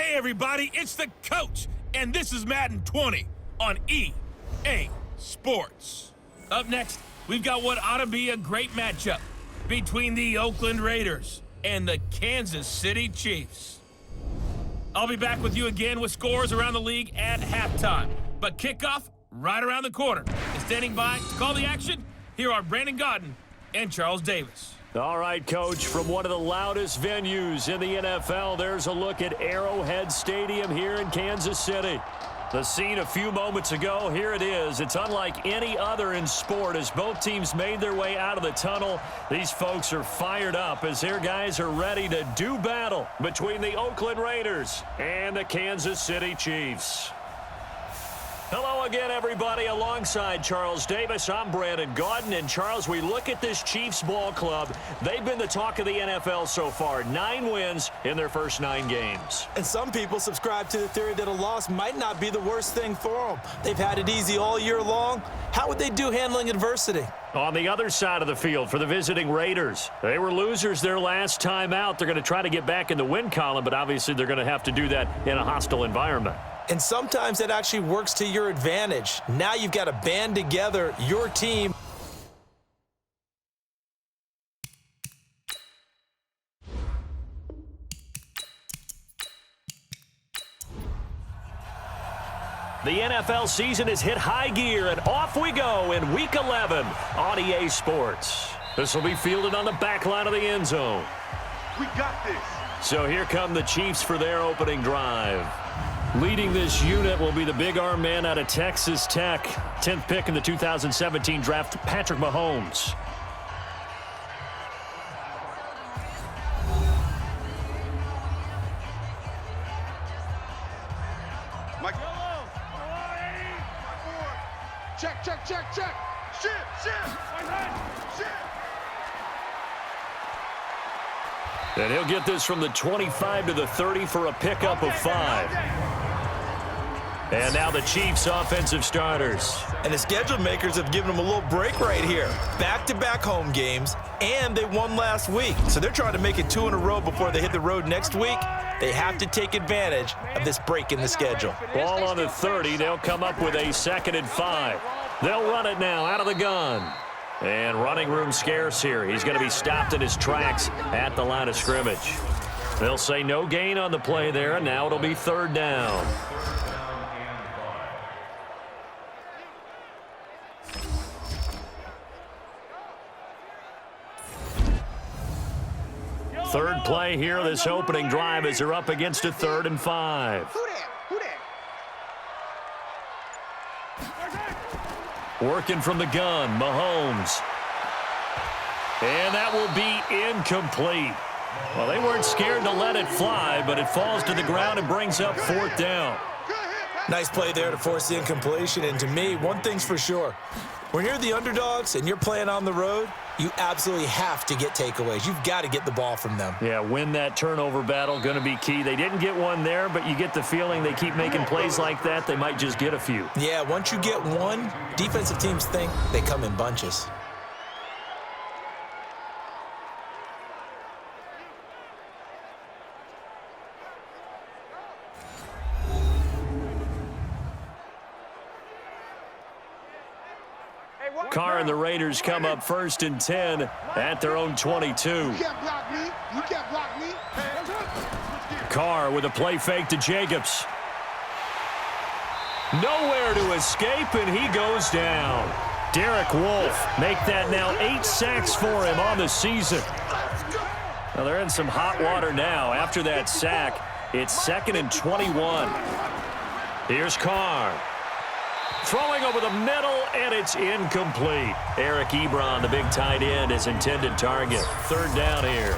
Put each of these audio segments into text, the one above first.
Hey everybody, it's the coach, and this is Madden 20 on EA Sports. Up next, we've got what ought to be a great matchup between the Oakland Raiders and the Kansas City Chiefs. I'll be back with you again with scores around the league at halftime, but kickoff right around the corner. And standing by to call the action, here are Brandon Godden and Charles Davis. All right, Coach, from one of the loudest venues in the NFL, there's a look at Arrowhead Stadium here in Kansas City. The scene a few moments ago, here it is. It's unlike any other in sport as both teams made their way out of the tunnel. These folks are fired up as their guys are ready to do battle between the Oakland Raiders and the Kansas City Chiefs. Hello again, everybody. Alongside Charles Davis, I'm Brandon Godden. And, Charles, we look at this Chiefs ball club. They've been the talk of the NFL so far. 9 wins in their first 9 games. And some people subscribe to the theory that a loss might not be the worst thing for them. They've had it easy all year long. How would they do handling adversity? On the other side of the field for the visiting Raiders, they were losers their last time out. They're going to try to get back in the win column, but obviously they're going to have to do that in a hostile environment. And sometimes it actually works to your advantage. Now you've got to band together your team. The NFL season has hit high gear, and off we go in Week 11 on EA Sports. This will be fielded on the back line of the end zone. We got this. So here come the Chiefs for their opening drive. Leading this unit will be the big arm man out of Texas Tech. 10th pick in the 2017 draft, Patrick Mahomes. Mike. Check. Shit. And he'll get this from the 25 to the 30 for a pickup of 5. And now the Chiefs' offensive starters. And the schedule makers have given them a little break right here. Back-to-back home games, and they won last week. So they're trying to make it 2 in a row before they hit the road next week. They have to take advantage of this break in the schedule. Ball on the 30. They'll come up with a 2nd and 5. They'll run it now out of the gun. And running room scarce here. He's going to be stopped in his tracks at the line of scrimmage. They'll say no gain on the play there, and now it'll be 3rd down. Third play here, this opening drive as they're up against a 3rd and 5. Working from the gun, Mahomes. And that will be incomplete. Well, they weren't scared to let it fly, but it falls to the ground and brings up 4th down. Nice play there to force the incompletion. And to me, one thing's for sure. When you're the underdogs and you're playing on the road, you absolutely have to get takeaways. You've got to get the ball from them. Yeah, win that turnover battle, going to be key. They didn't get one there, but you get the feeling they keep making plays like that, they might just get a few. Yeah, once you get one, defensive teams think they come in bunches. Carr and the Raiders come up 1st and 10 at their own 22. You can't block me. Carr with a play fake to Jacobs. Nowhere to escape, and he goes down. Derek Wolfe make that now 8 sacks for him on the season. Well, they're in some hot water now. After that sack, it's 2nd and 21. Here's Carr. Throwing over the middle, and it's incomplete. Eric Ebron, the big tight end, is intended target. 3rd down here.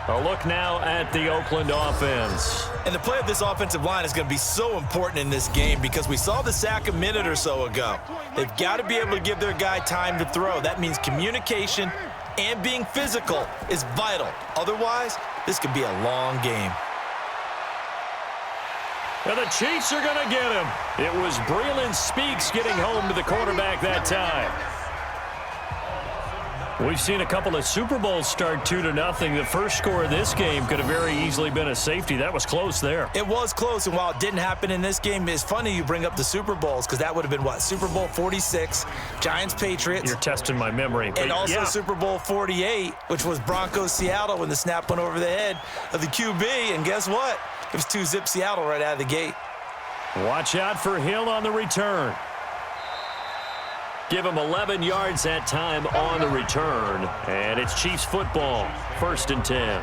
A look now at the Oakland offense. And the play of this offensive line is going to be so important in this game because we saw the sack a minute or so ago. They've got to be able to give their guy time to throw. That means communication and being physical is vital. Otherwise, this could be a long game. And the Chiefs are going to get him. It was Breeland Speaks getting home to the quarterback that time. We've seen a couple of Super Bowls start 2-0. The first score of this game could have very easily been a safety. That was close there. It was close, and while it didn't happen in this game, it's funny you bring up the Super Bowls because that would have been, what, Super Bowl 46, Giants-Patriots. You're testing my memory. And also yeah. Super Bowl 48, which was Broncos-Seattle when the snap went over the head of the QB. And guess what? It was 2-zip Seattle right out of the gate. Watch out for Hill on the return. Give him 11 yards that time on the return. And it's Chiefs football, 1st and 10.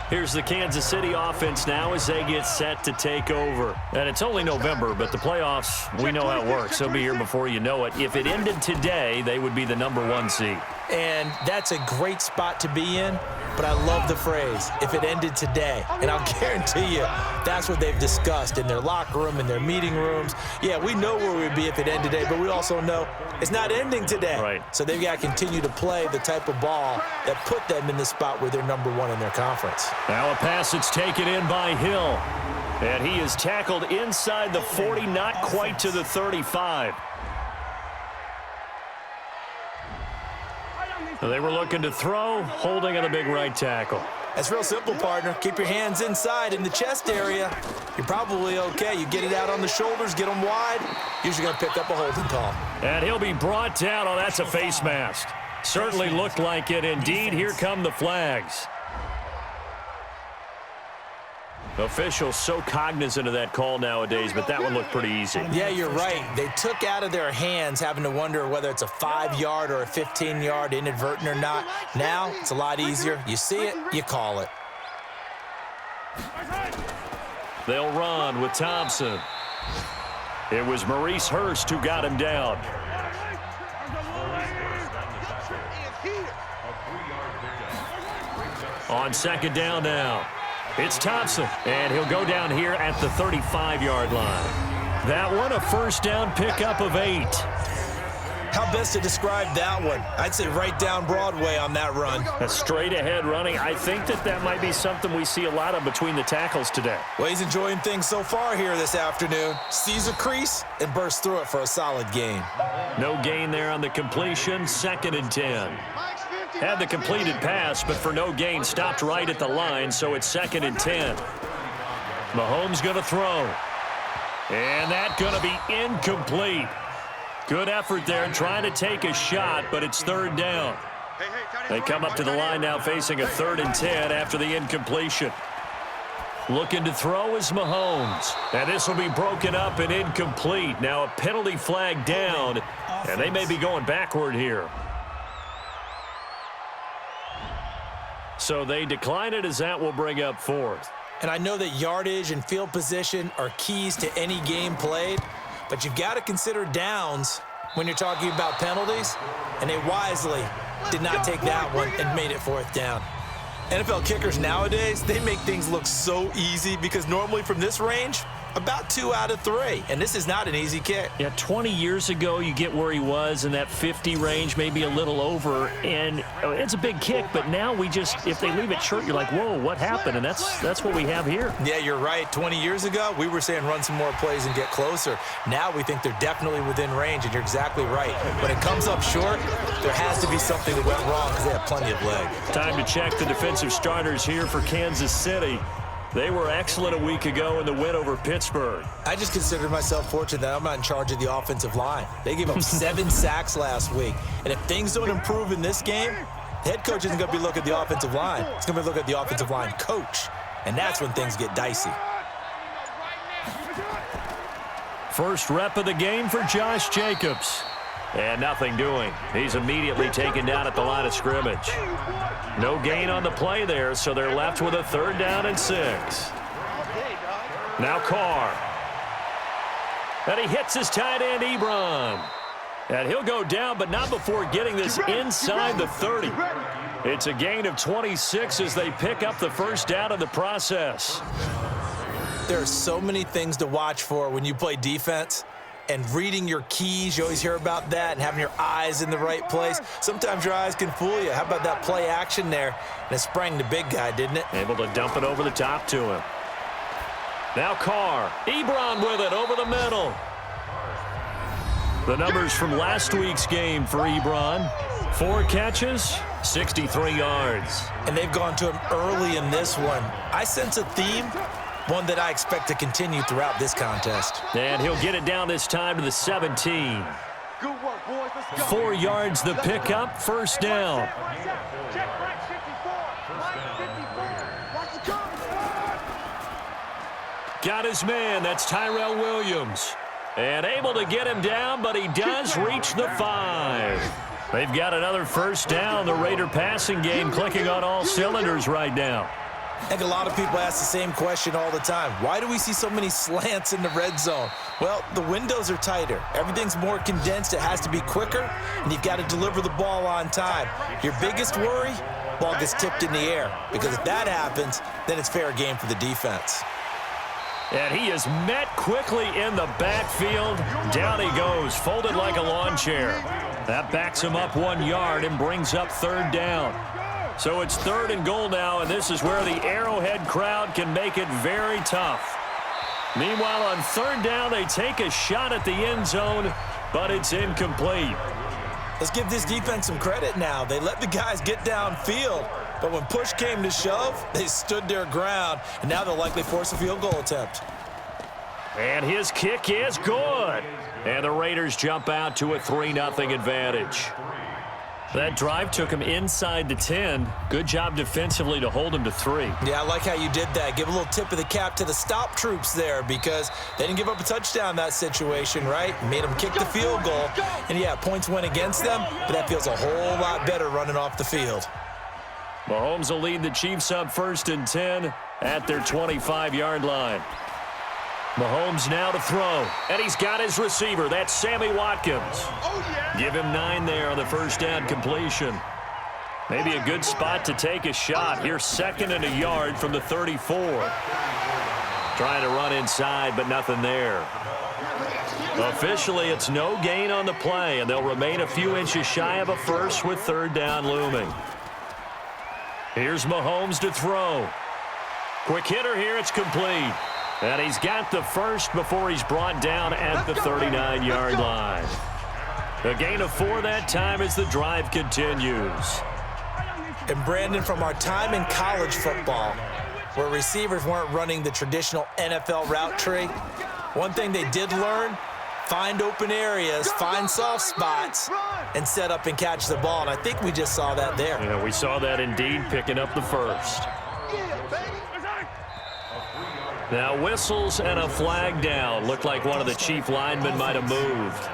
Here's the Kansas City offense now as they get set to take over. And it's only November, but the playoffs, we know how it works. They'll be here before you know it. If it ended today, they would be the #1 seed. And that's a great spot to be in, but I love the phrase, if it ended today. And I'll guarantee you, that's what they've discussed in their locker room, in their meeting rooms. Yeah, we know where we'd be if it ended today, but we also know it's not ending today. Right. So they've got to continue to play the type of ball that put them in the spot where they're #1 in their conference. Now a pass that's taken in by Hill. And he is tackled inside the 40, not quite to the 35. They were looking to throw, holding on a big right tackle. That's real simple, partner. Keep your hands inside in the chest area. You're probably okay. You get it out on the shoulders, get them wide. Usually going to pick up a holding call. And he'll be brought down. Oh, that's a face mask. Certainly looked like it. Indeed, here come the flags. Officials so cognizant of that call nowadays, but that one looked pretty easy. Yeah, you're right. They took out of their hands having to wonder whether it's a 5-yard or a 15-yard inadvertent or not. Now, it's a lot easier. You see it, you call it. They'll run with Thompson. It was Maurice Hurst who got him down. On 2nd down now. It's Thompson, and he'll go down here at the 35-yard line. That one, a 1st down pickup of 8. How best to describe that one? I'd say right down Broadway on that run. A straight-ahead running. I think that might be something we see a lot of between the tackles today. Well, he's enjoying things so far here this afternoon. Sees a crease and bursts through it for a solid gain. No gain there on the completion, 2nd and 10. Had the completed pass, but for no gain, stopped right at the line, so it's 2nd and 10. Mahomes going to throw. And that's going to be incomplete. Good effort there, trying to take a shot, but it's 3rd down. They come up to the line now facing a 3rd and 10 after the incompletion. Looking to throw is Mahomes. And this will be broken up and incomplete. Now a penalty flag down, and they may be going backward here. So they decline it as that will bring up 4th. And I know that yardage and field position are keys to any game played, but you've got to consider downs when you're talking about penalties, and they wisely did not take that one and made it 4th down. NFL kickers nowadays, they make things look so easy because normally from this range, about 2 out of 3, and this is not an easy kick. Yeah, 20 years ago, you get where he was in that 50 range, maybe a little over, and it's a big kick, but now we just, if they leave it short, you're like, whoa, what happened? And that's what we have here. Yeah, you're right. 20 years ago, we were saying run some more plays and get closer. Now we think they're definitely within range, and you're exactly right. When it comes up short, there has to be something that went wrong because they have plenty of leg. Time to check the defensive starters here for Kansas City. They were excellent a week ago in the win over Pittsburgh. I just consider myself fortunate that I'm not in charge of the offensive line. They gave up 7 sacks last week. And if things don't improve in this game, the head coach isn't going to be looking at the offensive line. He's going to be looking at the offensive line coach. And that's when things get dicey. First rep of the game for Josh Jacobs. And nothing doing. He's immediately taken down at the line of scrimmage. No gain on the play there, so they're left with a 3rd down and 6. Now Carr. And he hits his tight end, Ebron. And he'll go down, but not before getting this inside the 30. It's a gain of 26 as they pick up the 1st down in the process. There are so many things to watch for when you play defense. And reading your keys, you always hear about that, and having your eyes in the right place. Sometimes your eyes can fool you. How about that play action there? And it sprang the big guy, didn't it? Able to dump it over the top to him. Now Carr. Ebron with it over the middle. The numbers from last week's game for Ebron: 4 catches, 63 yards. And they've gone to him early in this one. I sense a theme, one that I expect to continue throughout this contest. And he'll get it down this time to the 17. Good work, boys. Let's go. 4 yards the pickup, first down. Check right 54. Right 54. Watch the cover. Got his man, that's Tyrell Williams. And able to get him down, but he does reach the 5. They've got another first down. The Raider passing game clicking on all cylinders right now. I think a lot of people ask the same question all the time. Why do we see so many slants in the red zone? Well, the windows are tighter. Everything's more condensed. It has to be quicker, and you've got to deliver the ball on time. Your biggest worry, ball gets tipped in the air, because if that happens, then it's fair game for the defense. And he is met quickly in the backfield. Down he goes, folded like a lawn chair. That backs him up 1 yard and brings up third down. So it's 3rd and goal now, and this is where the Arrowhead crowd can make it very tough. Meanwhile, on 3rd down, they take a shot at the end zone, but it's incomplete. Let's give this defense some credit now. They let the guys get downfield, but when push came to shove, they stood their ground, and now they'll likely force a field goal attempt. And his kick is good. And the Raiders jump out to a 3-0 advantage. That drive took him inside the 10. Good job defensively to hold him to 3. Yeah, I like how you did that. Give a little tip of the cap to the stop troops there, because they didn't give up a touchdown in that situation, right? Made them kick the field goal. And yeah, points went against them, but that feels a whole lot better running off the field. Mahomes will lead the Chiefs up 1st and 10 at their 25-yard line. Mahomes now to throw, and he's got his receiver. That's Sammy Watkins. Oh, yeah. Give him 9 there on the first down completion. Maybe a good spot to take a shot. Here's 2nd and a yard from the 34. Trying to run inside, but nothing there. Officially, it's no gain on the play, and they'll remain a few inches shy of a first with 3rd down looming. Here's Mahomes to throw. Quick hitter here, it's complete. And he's got the first before he's brought down at the 39-yard line. A gain of 4 that time as the drive continues. And Brandon, from our time in college football, where receivers weren't running the traditional NFL route tree, one thing they did learn, find open areas, find soft spots, and set up and catch the ball. And I think we just saw that there. Yeah, we saw that indeed, picking up the first. Now whistles and a flag down. Looked like one of the Chief linemen might have moved.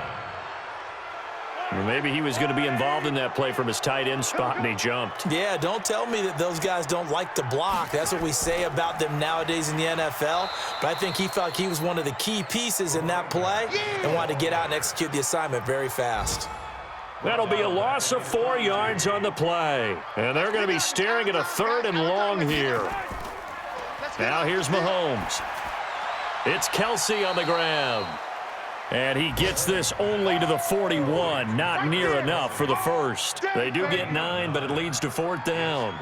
Or maybe he was going to be involved in that play from his tight end spot, and he jumped. Yeah, don't tell me that those guys don't like to block. That's what we say about them nowadays in the NFL. But I think he felt like he was one of the key pieces in that play and wanted to get out and execute the assignment very fast. That'll be a loss of 4 yards on the play. And they're going to be staring at a 3rd and long here. Now here's Mahomes. It's Kelsey on the ground. And he gets this only to the 41. Not near enough for the first. They do get 9, but it leads to 4th down.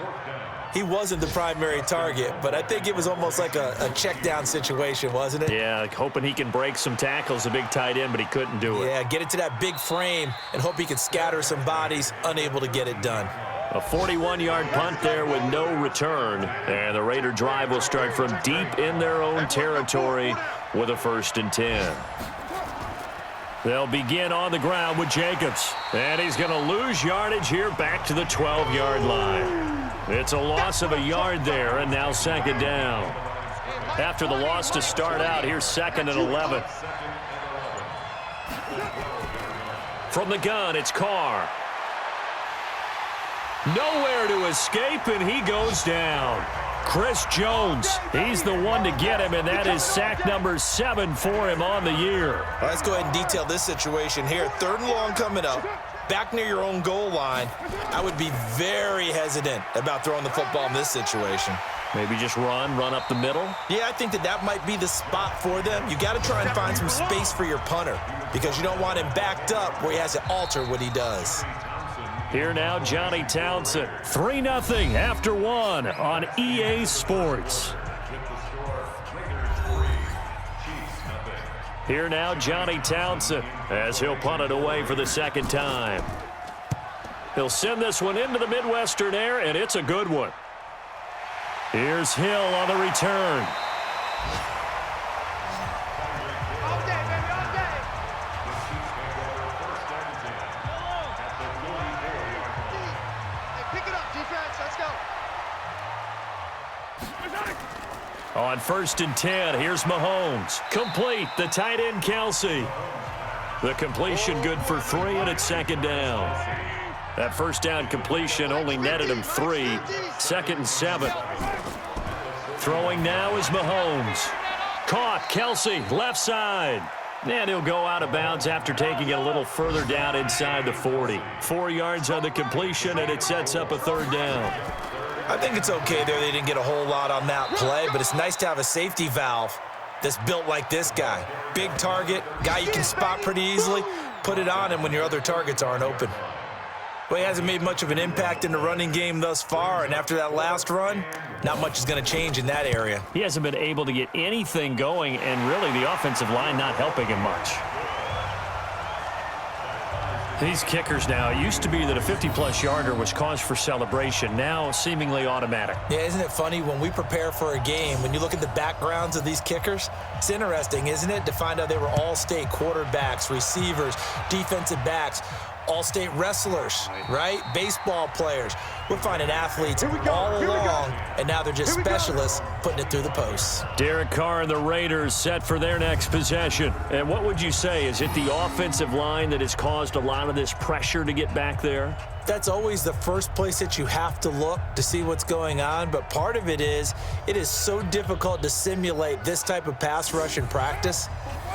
He wasn't the primary target, but I think it was almost like a check down situation, wasn't it? Yeah, hoping he can break some tackles, a big tight end, but he couldn't do it. Yeah, get it to that big frame and hope he can scatter some bodies, unable to get it done. A 41-yard punt there with no return. And the Raider drive will start from deep in their own territory with a 1st and 10. They'll begin on the ground with Jacobs. And he's going to lose yardage here back to the 12-yard line. It's a loss of a yard there, and now 2nd down. After the loss to start out, here's 2nd and 11. From the gun, it's Carr. Nowhere to escape, and he goes down. Chris Jones, he's the one to get him, and that is sack number 7 for him on the year. All right, let's go ahead and detail this situation here. 3rd and long coming up, back near your own goal line. I would be very hesitant about throwing the football in this situation. Maybe just run up the middle? Yeah, I think that might be the spot for them. You got to try and find some space for your punter, because you don't want him backed up where he has to alter what he does. Here now, Johnny Townsend. 3-0 after 1 on EA Sports. Here now, Johnny Townsend, as he'll punt it away for the second time. He'll send this one into the Midwestern air, and it's a good one. Here's Hill on the return. All day, baby, all day. Hey, pick it up, defense. Let's go. On 1st and 10, here's Mahomes. Complete, the tight end, Kelsey. The completion good for 3, and it's second down. That first down completion only netted him 3. 2nd and 7. Throwing now is Mahomes. Caught, Kelsey, left side. And he'll go out of bounds after taking it a little further down inside the 40. 4 yards on the completion, and it sets up a 3rd down. I think it's okay there. They didn't get a whole lot on that play, but it's nice to have a safety valve that's built like this guy. Big target, guy you can spot pretty easily. Put it on him when your other targets aren't open. Well, he hasn't made much of an impact in the running game thus far, and after that last run, not much is going to change in that area. He hasn't been able to get anything going, and really the offensive line not helping him much. These kickers now, it used to be that a 50-plus yarder was cause for celebration. Now seemingly automatic. Yeah, isn't it funny when we prepare for a game, when you look at the backgrounds of these kickers, it's interesting, isn't it, to find out they were all-state quarterbacks, receivers, defensive backs, all-state wrestlers, right? Baseball players. We're finding athletes all along, and now they're just specialists putting it through the posts. Derek Carr and the Raiders set for their next possession. And what would you say? Is it the offensive line that has caused a lot of this pressure to get back there? That's always the first place that you have to look to see what's going on, but part of it is so difficult to simulate this type of pass rush in practice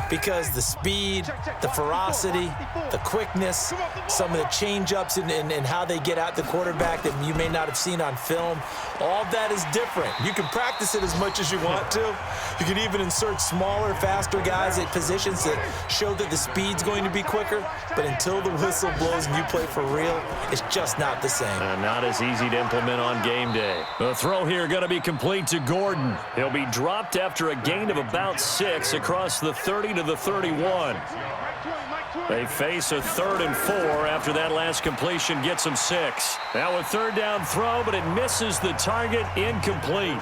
because the speed, the ferocity, the quickness, some of the change-ups and how they get at the quarterback that you may not have seen on film, all of that is different. You can practice it as much as you want to. You can even insert smaller, faster guys at positions that show that the speed's going to be quicker, but until the whistle blows and you play for real, it's just not the same. Not as easy to implement on game day. The throw here going to be complete to Gordon. He'll be dropped after a gain of about 6 across the 30 to the 31. They face a 3rd and 4 after that last completion gets them 6. Now a 3rd down throw, but it misses the target, incomplete.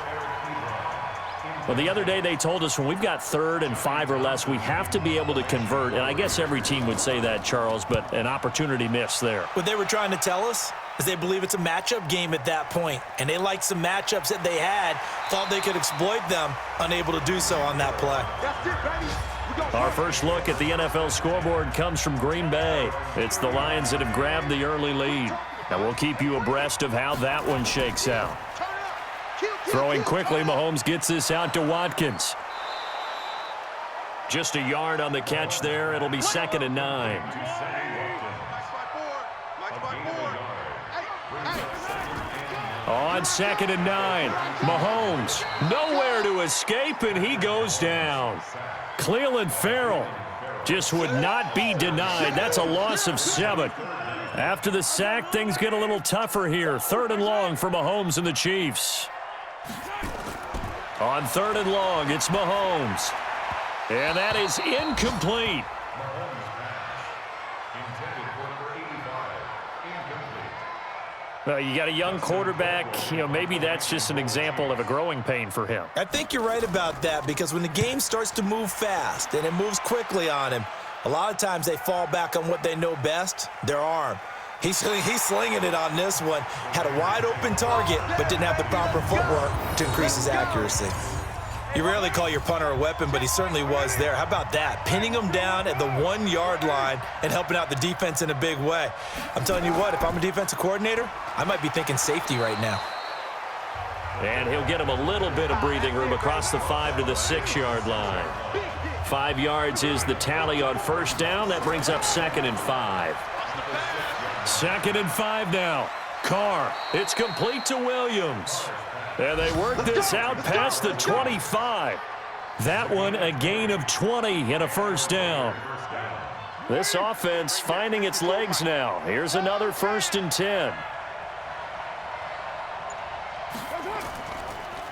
Well, the other day they told us when we've got 3rd and 5 or less, we have to be able to convert. And I guess every team would say that, Charles, but an opportunity missed there. What they were trying to tell us is they believe it's a matchup game at that point, and they liked some matchups that they had, thought they could exploit them, unable to do so on that play. That's it, baby. Our first look at the NFL scoreboard comes from Green Bay. It's the Lions that have grabbed the early lead. And we'll keep you abreast of how that one shakes out. Throwing quickly, Mahomes gets this out to Watkins. Just a yard on the catch there. It'll be 2nd and 9. On 2nd and 9, Mahomes nowhere to escape, and he goes down. Cleveland Farrell just would not be denied. That's a loss of 7. After the sack, things get a little tougher here. 3rd and long for Mahomes and the Chiefs. On 3rd and long, it's Mahomes. And that is incomplete. You got a young quarterback, maybe that's just an example of a growing pain for him. I think you're right about that because when the game starts to move fast and it moves quickly on him, a lot of times they fall back on what they know best, their arm. He's slinging it on this one. Had a wide open target, but didn't have the proper footwork to increase his accuracy. You rarely call your punter a weapon, but he certainly was there. How about that? Pinning him down at the 1-yard line and helping out the defense in a big way. I'm telling you what, if I'm a defensive coordinator, I might be thinking safety right now. And he'll get him a little bit of breathing room across the 5 to the 6-yard line. 5 yards is the tally on 1st down. That brings up 2nd and 5. 2nd and 5 now. Carr. It's complete to Williams. And they work this out past the 25. That one a gain of 20 and a 1st down. This offense finding its legs now. Here's another 1st and 10.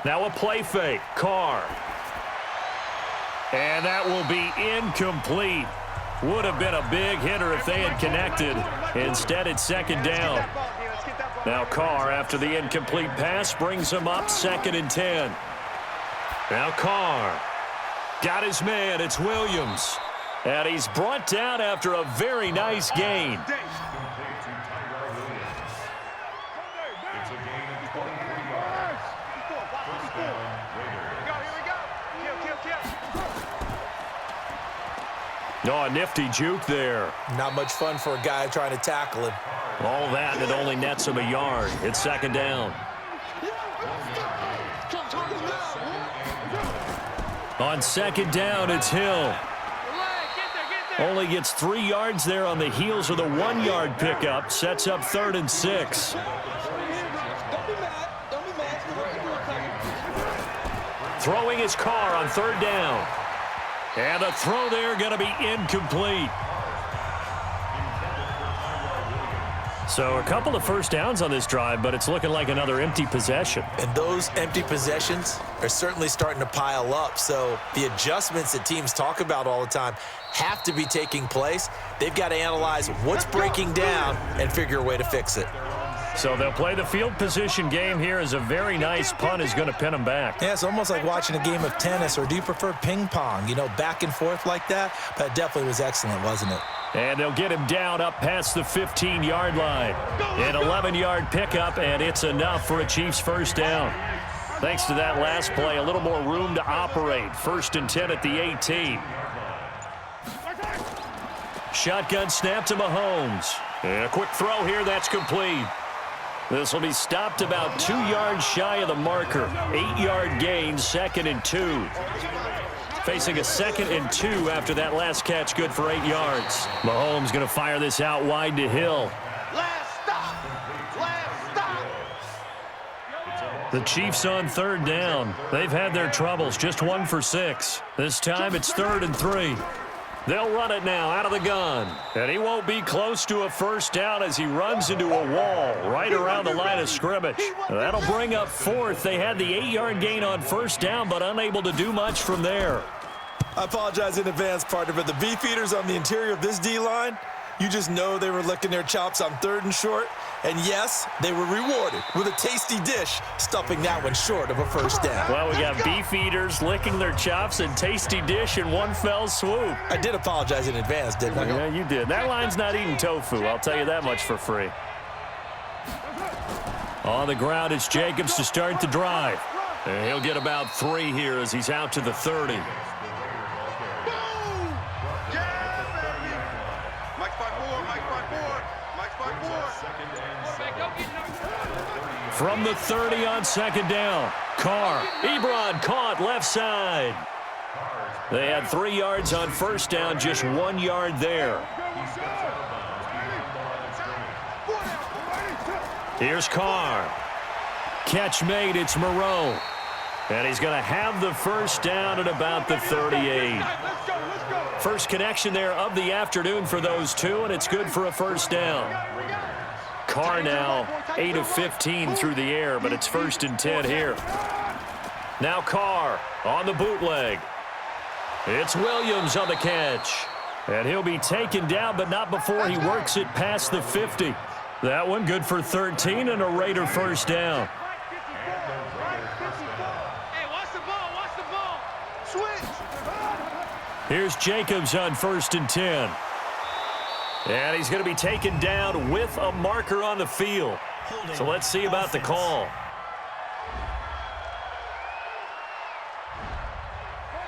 Now a play fake. Carr. And that will be incomplete. Would have been a big hitter if they had connected. Instead, it's second down. Now Carr, after the incomplete pass, brings him up 2nd and 10. Now Carr got his man. It's Williams. And he's brought down after a very nice gain. Oh, a nifty juke there. Not much fun for a guy trying to tackle him. All that, and it only nets him a yard. It's second down. On second down, it's Hill. Only gets 3 yards there on the heels of the 1-yard pickup. Sets up 3rd and 6. Throwing his Carr on 3rd down. And the throw there going to be incomplete. So a couple of first downs on this drive, but it's looking like another empty possession. And those empty possessions are certainly starting to pile up. So the adjustments that teams talk about all the time have to be taking place. They've got to analyze what's breaking down and figure a way to fix it. So they'll play the field position game here as a very nice punt is going to pin them back. Yeah, it's almost like watching a game of tennis, or do you prefer ping pong? You know, back and forth like that? That definitely was excellent, wasn't it? And they'll get him down up past the 15-yard line. An 11-yard pickup, and it's enough for a Chiefs first down. Thanks to that last play, a little more room to operate. 1st and 10 at the 18. Shotgun snap to Mahomes. And a quick throw here, that's complete. This will be stopped about 2 yards shy of the marker. 8-yard gain, 2nd and 2. Facing a 2nd and 2 after that last catch, good for 8 yards. Mahomes going to fire this out wide to Hill. Last stop. Last stop. The Chiefs on 3rd down. They've had their troubles, just 1 for 6. This time it's 3rd and 3. They'll run it now out of the gun. And he won't be close to a first down as he runs into a wall right around the line of scrimmage. That'll bring up 4th. They had the 8-yard gain on first down, but unable to do much from there. I apologize in advance, partner, but the beefeaters on the interior of this D-line, you just know they were licking their chops on 3rd and short. And yes, they were rewarded with a tasty dish, stuffing that one short of a first down. Well, we got beef eaters licking their chops and tasty dish in one fell swoop. I did apologize in advance, didn't I? Yeah, you did. That line's not eating tofu, I'll tell you that much for free. On the ground, it's Jacobs to start the drive. And he'll get about 3 here as he's out to the 30. From the 30 on 2nd down. Carr. Ebron caught left side. They had 3 yards on first down, just 1 yard there. Here's Carr. Catch made. It's Moreau. And he's going to have the first down at about the 38. First connection there of the afternoon for those two, and it's good for a first down. Carr now 8 of 15 through the air, but it's 1st and 10 here. Now Carr on the bootleg. It's Williams on the catch. And he'll be taken down, but not before he works it past the 50. That one good for 13 and a Raider first down. Hey, watch the ball, watch the ball. Switch. Here's Jacobs on 1st and 10. And he's going to be taken down with a marker on the field. So let's see about the call.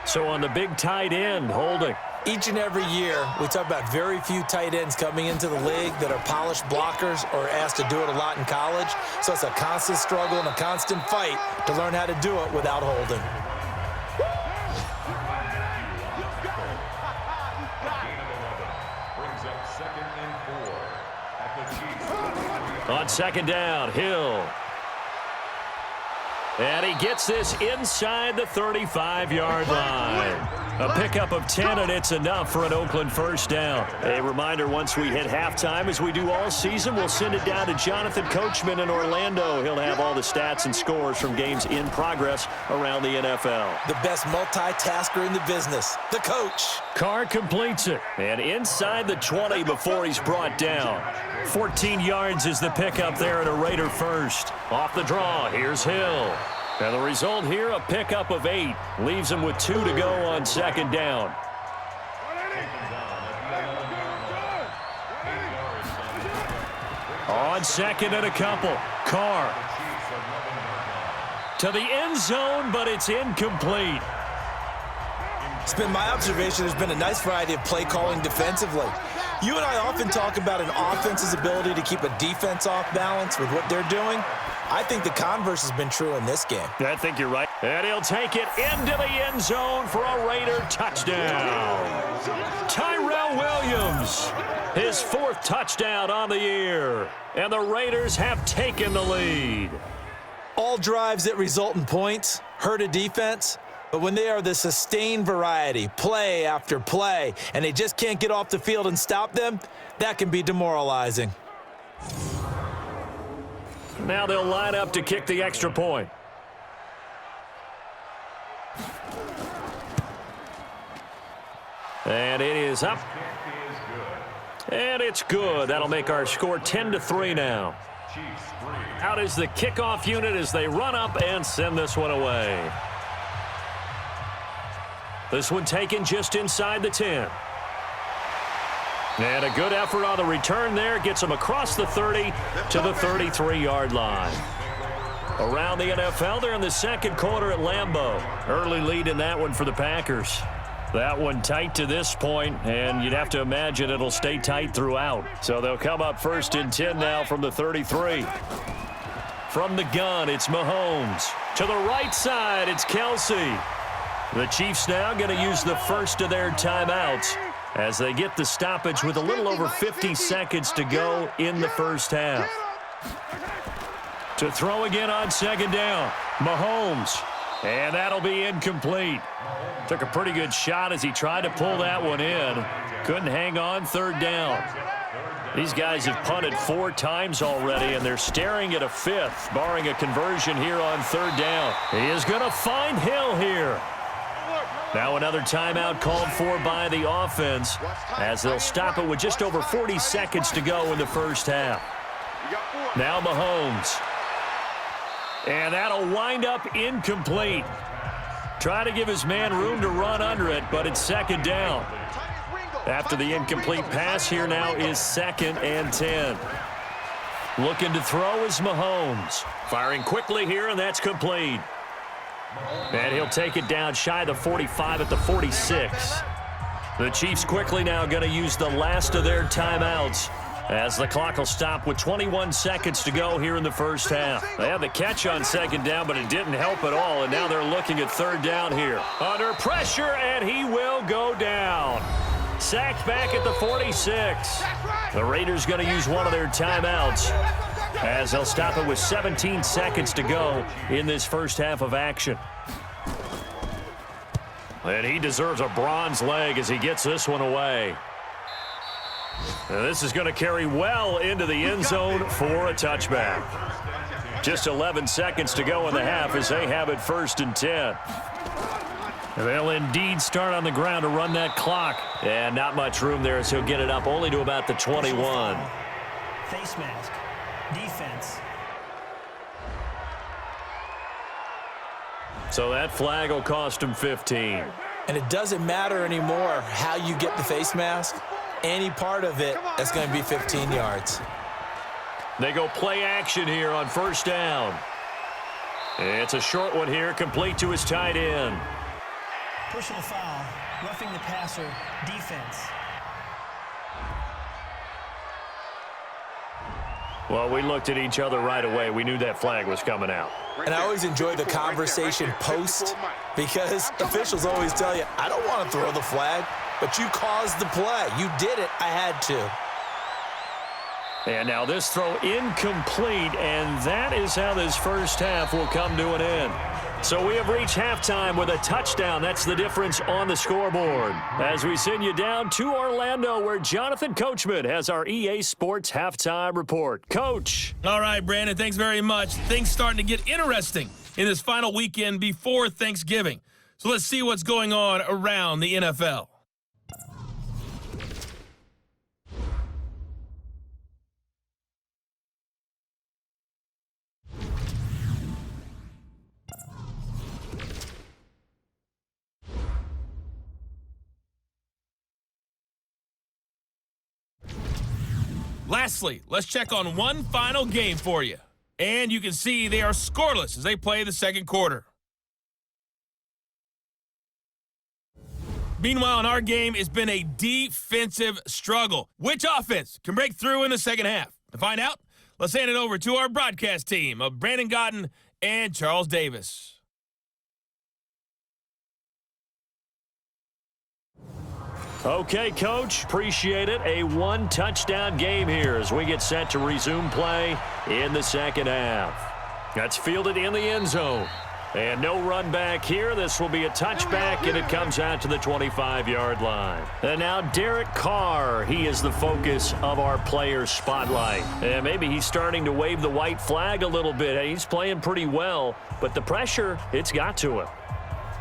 So on the big tight end, holding. Each and every year, we talk about very few tight ends coming into the league that are polished blockers or asked to do it a lot in college. So it's a constant struggle and a constant fight to learn how to do it without holding. On 2nd down, Hill. And he gets this inside the 35-yard line. A pickup of 10, and it's enough for an Oakland first down. A reminder, once we hit halftime, as we do all season, we'll send it down to Jonathan Coachman in Orlando. He'll have all the stats and scores from games in progress around the NFL. The best multitasker in the business, the coach. Carr completes it, and inside the 20 before he's brought down. 14 yards is the pickup there, and a Raider first. Off the draw, here's Hill. And the result here, a pickup of 8. Leaves him with 2 to go on second down. On second and a couple, Carr. To the end zone, but it's incomplete. It's been my observation there's been a nice variety of play calling defensively. You and I often talk about an offense's ability to keep a defense off balance with what they're doing. I think the converse has been true in this game. I think you're right. And he'll take it into the end zone for a Raider touchdown. Tyrell Williams, his 4th touchdown on the year. And the Raiders have taken the lead. All drives that result in points hurt a defense, but when they are the sustained variety, play after play, and they just can't get off the field and stop them, that can be demoralizing. Now they'll line up to kick the extra point. And it is up. And it's good. That'll make our score 10-3 now. Out is the kickoff unit as they run up and send this one away. This one taken just inside the 10. And a good effort on the return there. Gets him across the 30 to the 33-yard line. Around the NFL, they're in the second quarter at Lambeau. Early lead in that one for the Packers. That one tight to this point, and you'd have to imagine it'll stay tight throughout. So they'll come up 1st and 10 now from the 33. From the gun, it's Mahomes. To the right side, it's Kelsey. The Chiefs now going to use the first of their timeouts as they get the stoppage with a little over 50 seconds to go in the first half. To throw again on second down, Mahomes. And that'll be incomplete. Took a pretty good shot as he tried to pull that one in. Couldn't hang on, 3rd down. These guys have punted 4 times already, and they're staring at a 5th, barring a conversion here on 3rd down. He is going to find Hill here. Now another timeout called for by the offense as they'll stop it with just over 40 seconds to go in the first half. Now Mahomes. And that'll wind up incomplete. Try to give his man room to run under it, but it's 2nd down. After the incomplete pass, here now is 2nd and 10. Looking to throw is Mahomes. Firing quickly here, and that's complete. And he'll take it down shy of the 45 at the 46. The Chiefs quickly now going to use the last of their timeouts as the clock will stop with 21 seconds to go here in the first half. They had the catch on 2nd down, but it didn't help at all, and now they're looking at 3rd down here. Under pressure, and he will go down. Sacked back at the 46. The Raiders going to use one of their timeouts as they'll stop it with 17 seconds to go in this first half of action. And he deserves a bronze leg as he gets this one away. And this is going to carry well into the end zone for a touchback. Just 11 seconds to go in the half as they have it 1st and 10. They'll indeed start on the ground to run that clock. And not much room there as he'll get it up only to about the 21. Face mask. Defense. So that flag will cost him 15. And it doesn't matter anymore how you get the face mask. Any part of it is going to be 15 yards. They go play action here on 1st down. It's a short one here, complete to his tight end. Personal foul. Roughing the passer. Defense. Well, we looked at each other right away. We knew that flag was coming out. And I always enjoy the conversation post because officials always tell you, I don't want to throw the flag, but you caused the play. You did it. I had to. And now this throw incomplete, and that is how this first half will come to an end. So we have reached halftime with a touchdown. That's the difference on the scoreboard. As we send you down to Orlando, where Jonathan Coachman has our EA Sports Halftime Report. Coach. All right, Brandon, thanks very much. Things starting to get interesting in this final weekend before Thanksgiving. So let's see what's going on around the NFL. Lastly, let's check on one final game for you. And you can see they are scoreless as they play the second quarter. Meanwhile, in our game, it's been a defensive struggle. Which offense can break through in the second half? To find out, let's hand it over to our broadcast team of Brandon Godden and Charles Davis. Okay, Coach, appreciate it. A one-touchdown game here as we get set to resume play in the second half. That's fielded in the end zone. And no run back here. This will be a touchback, and it comes out to the 25-yard line. And now Derek Carr, he is the focus of our player spotlight. And maybe he's starting to wave the white flag a little bit. He's playing pretty well, but the pressure, it's got to him.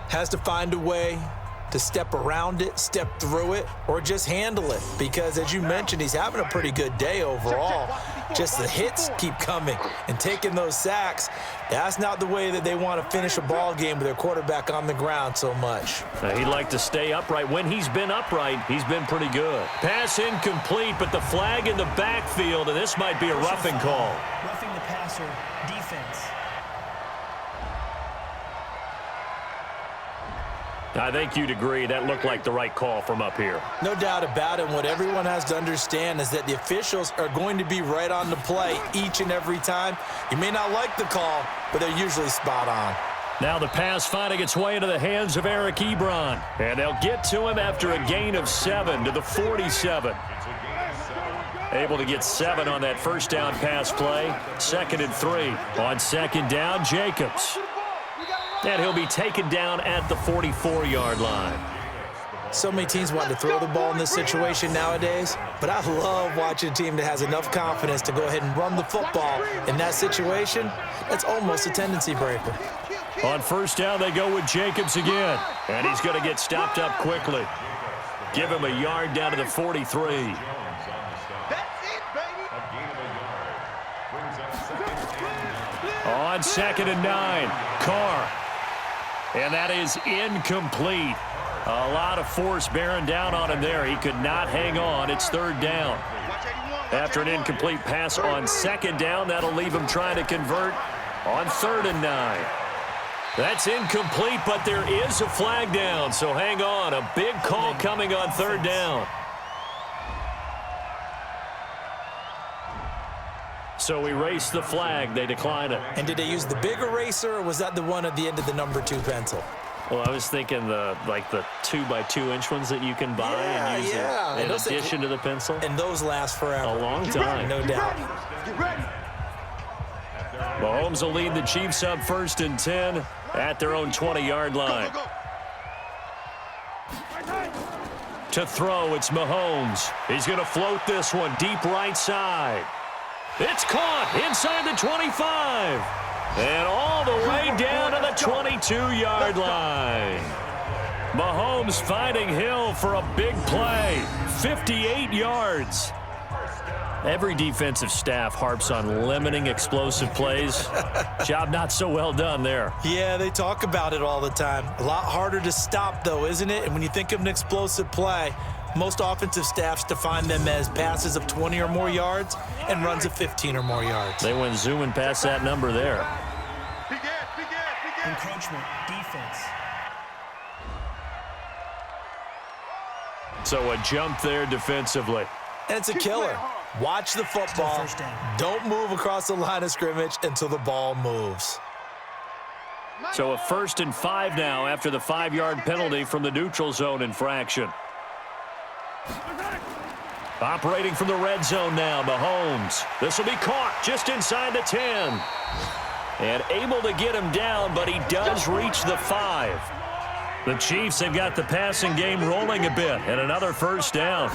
Has to find a way to step around it, step through it, or just handle it. Because as you mentioned, he's having a pretty good day overall. Just the hits keep coming and taking those sacks. That's not the way that they want to finish a ball game with their quarterback on the ground so much. He'd like to stay upright. When he's been upright, he's been pretty good. Pass incomplete, but the flag in the backfield, and this might be a roughing call. Roughing the passer, defense. I think you'd agree that looked like the right call from up here. No doubt about it. What everyone has to understand is that the officials are going to be right on the play each and every time. You may not like the call, but they're usually spot on. Now the pass finding its way into the hands of Eric Ebron. And they'll get to him after a gain of 7 to the 47. Able to get 7 on that first down pass play. 2nd and 3. On second down, Jacobs. And he'll be taken down at the 44-yard line. So many teams want to throw the ball in this situation nowadays, but I love watching a team that has enough confidence to go ahead and run the football. In that situation, that's almost a tendency breaker. On first down, they go with Jacobs again. And he's going to get stopped up quickly. Give him a yard down to the 43. On 2nd and 9, Carr. And that is incomplete. A lot of force bearing down on him there. He could not hang on. It's 3rd down. After an incomplete pass on 2nd down, that'll leave him trying to convert on 3rd and 9. That's incomplete, but there is a flag down, so hang on. A big call coming on 3rd down. So erase the flag. They decline it. And did they use the big eraser, or was that the one at the end of the number 2 pencil? Well, I was thinking the 2x2-inch ones that you can buy and use in addition to the pencil. And those last forever. A long time. No doubt. Mahomes will lead the Chiefs up 1st and 10 at their own 20-yard line. To throw, it's Mahomes. He's going to float this one deep right side. It's caught inside the 25. And all the way down to the 22-yard line. Mahomes finding Hill for a big play. 58 yards. Every defensive staff harps on limiting explosive plays. Job not so well done there. Yeah, they talk about it all the time. A lot harder to stop, though, isn't it? And when you think of an explosive play, most offensive staffs define them as passes of 20 or more yards and runs of 15 or more yards. They went zooming past that number there. Encroachment, defense. So a jump there defensively. And it's a killer. Watch the football. Don't move across the line of scrimmage until the ball moves. So a 1st and 5 now after the 5-yard penalty from the neutral zone infraction. Operating from the red zone now, Mahomes. This will be caught just inside the 10. And able to get him down, but he does reach the 5. The Chiefs have got the passing game rolling a bit, and another first down.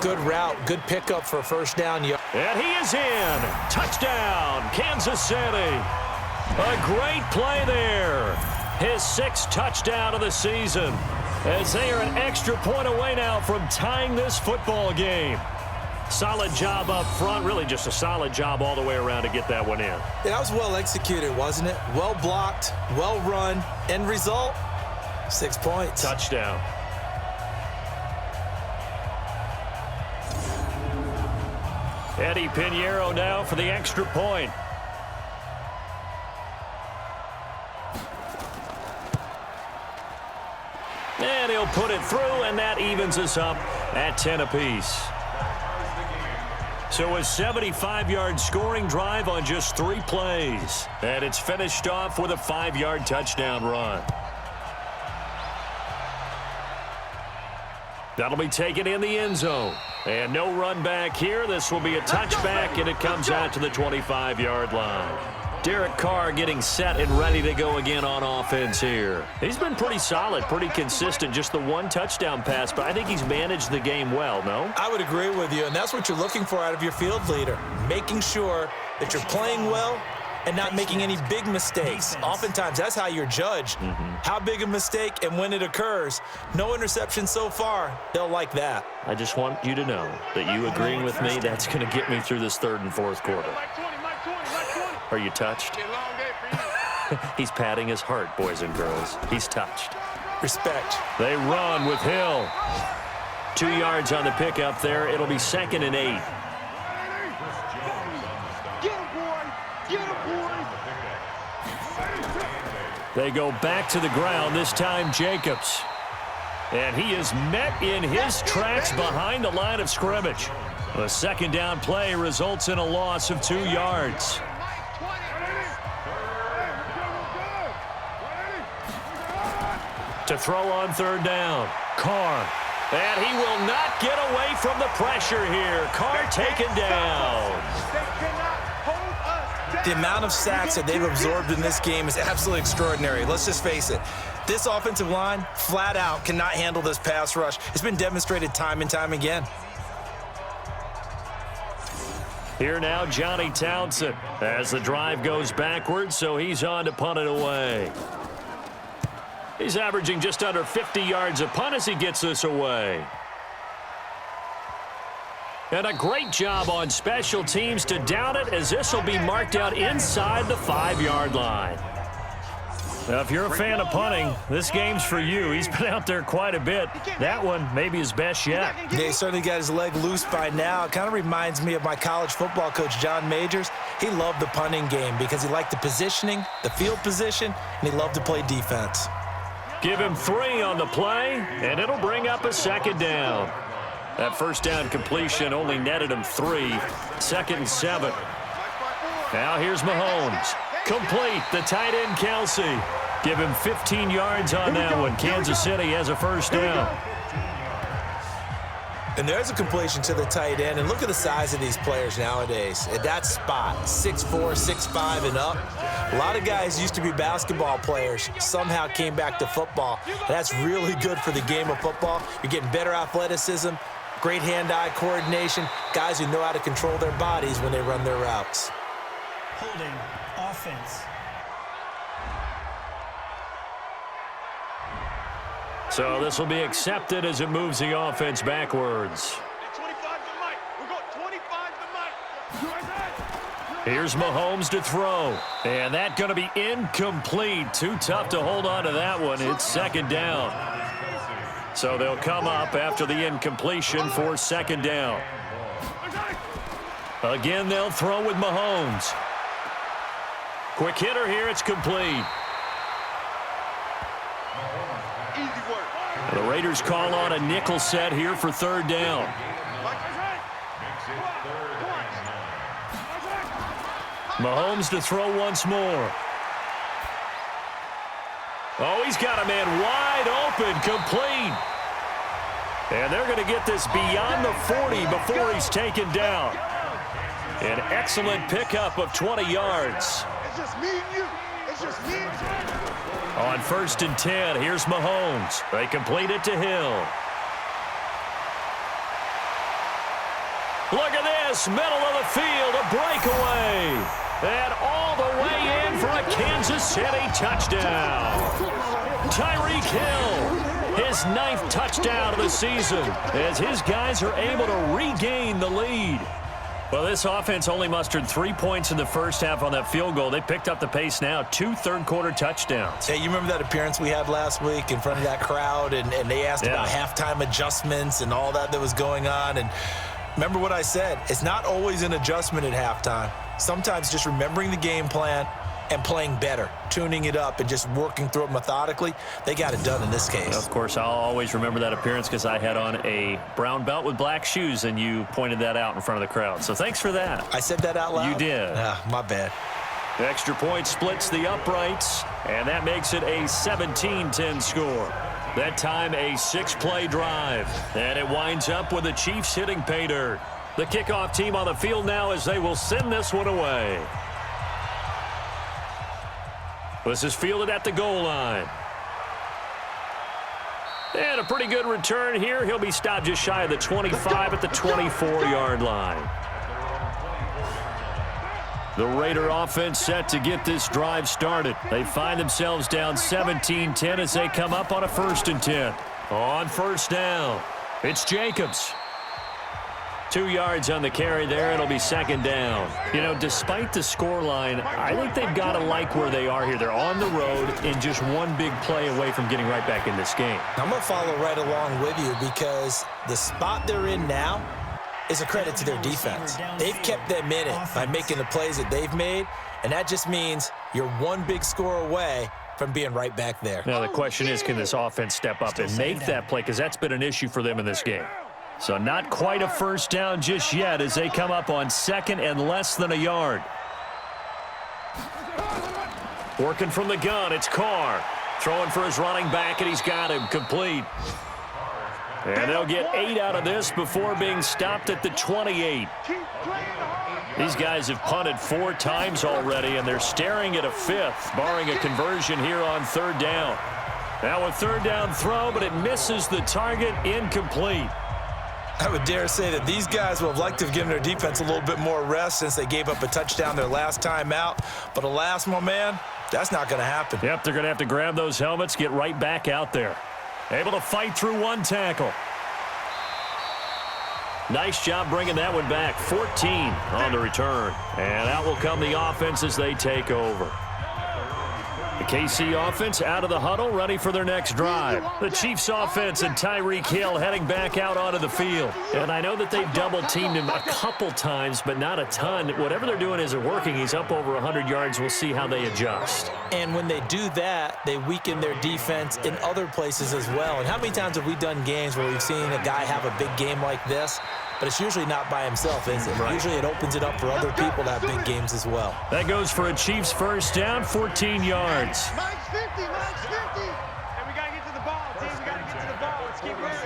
Good route, good pickup for a first down. And he is in. Touchdown, Kansas City. A great play there. His 6th touchdown of the season, as they are an extra point away now from tying this football game. Solid job up front, really just a solid job all the way around to get that one in. Yeah, that was well executed, wasn't it? Well blocked, well run. End result, 6 points. Touchdown. Eddie Pinheiro now for the extra point. And he'll put it through, and that evens us up at 10 apiece. So a 75-yard scoring drive on just 3 plays. And it's finished off with a 5-yard touchdown run. That'll be taken in the end zone. And no run back here. This will be a touchback, and it comes out to the 25-yard line. Derek Carr getting set and ready to go again on offense here. He's been pretty solid, pretty consistent. Just the 1 touchdown pass, but I think he's managed the game well, no? I would agree with you, and that's what you're looking for out of your field leader. Making sure that you're playing well and not making any big mistakes. Oftentimes, that's how you're judged. How big a mistake and when it occurs. No interception so far. They'll like that. I just want you to know that you agreeing with me, that's going to get me through this 3rd and 4th quarter. Are you touched? He's patting his heart, boys and girls. He's touched. Respect. They run with Hill. 2 yards on the pickup there. It'll be 2nd and 8. They go back to the ground, this time Jacobs. And he is met in his tracks behind the line of scrimmage. A 2nd down play results in a loss of 2 yards. To throw on 3rd down, Carr. And he will not get away from the pressure here. Carr taken down. The amount of sacks that they've absorbed in this game is absolutely extraordinary. Let's just face it. This offensive line, flat out, cannot handle this pass rush. It's been demonstrated time and time again. Here now, Johnny Townsend, as the drive goes backwards, so he's on to punt it away. He's averaging just under 50 yards a punt as he gets this away. And a great job on special teams to down it, as this will be marked out inside the 5-yard line. Now, if you're a fan of punting, this game's for you. He's been out there quite a bit. That one, maybe his best yet. Yeah, he certainly got his leg loose by now. It kind of reminds me of my college football coach, John Majors. He loved the punting game because he liked the positioning, the field position, and he loved to play defense. Give him 3 on the play, and it'll bring up a 2nd down. That first down completion only netted him 3. 2nd and 7. Now here's Mahomes. Complete, the tight end Kelsey. Give him 15 yards on that one. Kansas City has a first down. And there's a completion to the tight end. And look at the size of these players nowadays. At that spot, 6'4", 6'5", and up. A lot of guys used to be basketball players, somehow came back to football. And that's really good for the game of football. You're getting better athleticism, great hand-eye coordination, guys who know how to control their bodies when they run their routes. Holding, offense. So this will be accepted as it moves the offense backwards. Here's Mahomes to throw. And that's going to be incomplete. Too tough to hold on to that one. It's 2nd down. So they'll come up after the incompletion for 2nd down. Again, they'll throw with Mahomes. Quick hitter here. It's complete. The Raiders call on a nickel set here for 3rd down. Mahomes to throw once more. Oh, he's got a man wide open, complete. And they're going to get this beyond the 40 before he's taken down. An excellent pickup of 20 yards. It's just me and you. It's just me and you. On 1st and 10, here's Mahomes. They complete it to Hill. Look at this, middle of the field, a breakaway. And all the way in for a Kansas City touchdown. Tyreek Hill, his 9th touchdown of the season, as his guys are able to regain the lead. Well, this offense only mustered 3 points in the first half on that field goal. They picked up the pace now, 2 third-quarter touchdowns. Hey, you remember that appearance we had last week in front of that crowd, and they asked about halftime adjustments and all that was going on, and remember what I said, it's not always an adjustment at halftime. Sometimes just remembering the game plan and playing better, tuning it up and just working through it methodically. They got it done in this case. Of course, I'll always remember that appearance because I had on a brown belt with black shoes, and you pointed that out in front of the crowd. So thanks for that. I said that out loud? You did. My bad. The extra point splits the uprights, and that makes it a 17-10 score. That time a 6-play drive, and it winds up with the Chiefs hitting pay dirt. The kickoff team on the field now as they will send this one away. This is fielded at the goal line. And a pretty good return here. He'll be stopped just shy of the 25 at the 24-yard line. The Raider offense set to get this drive started. They find themselves down 17-10 as they come up on a 1st and 10. On 1st down, it's Jacobs. 2 yards on the carry there. It'll be 2nd down. You know, despite the scoreline, I think they've got to like where they are here. They're on the road and just one big play away from getting right back in this game. I'm going to follow right along with you because the spot they're in now is a credit to their defense. They've kept them in it by making the plays that they've made, and that just means you're one big score away from being right back there. Now, the question is, can this offense step up and make that play? Because that's been an issue for them in this game. So not quite a 1st down just yet as they come up on 2nd and less than a yard. Working from the gun, it's Carr. Throwing for his running back, and he's got him complete. And they'll get 8 out of this before being stopped at the 28. These guys have punted 4 times already, and they're staring at a 5th, barring a conversion here on 3rd down. Now a 3rd down throw, but it misses the target, incomplete. I would dare say that these guys would have liked to have given their defense a little bit more rest since they gave up a touchdown their last time out. But alas, my man, that's not going to happen. Yep, they're going to have to grab those helmets, get right back out there. Able to fight through 1 tackle. Nice job bringing that one back. 14 on the return. And out will come the offense as they take over. The KC offense out of the huddle, ready for their next drive. The Chiefs offense and Tyreek Hill heading back out onto the field. And I know that they've double-teamed him a couple times, but not a ton. Whatever they're doing isn't working. He's up over 100 yards. We'll see how they adjust. And when they do that, they weaken their defense in other places as well. And how many times have we done games where we've seen a guy have a big game like this? But it's usually not by himself, is it? Right. Usually it opens it up for other people to have big games as well. That goes for a Chiefs 1st down, 14 yards. Mike's 50, Mike's 50. And we got to get to the ball, team. We got to get to the ball. Let's keep running.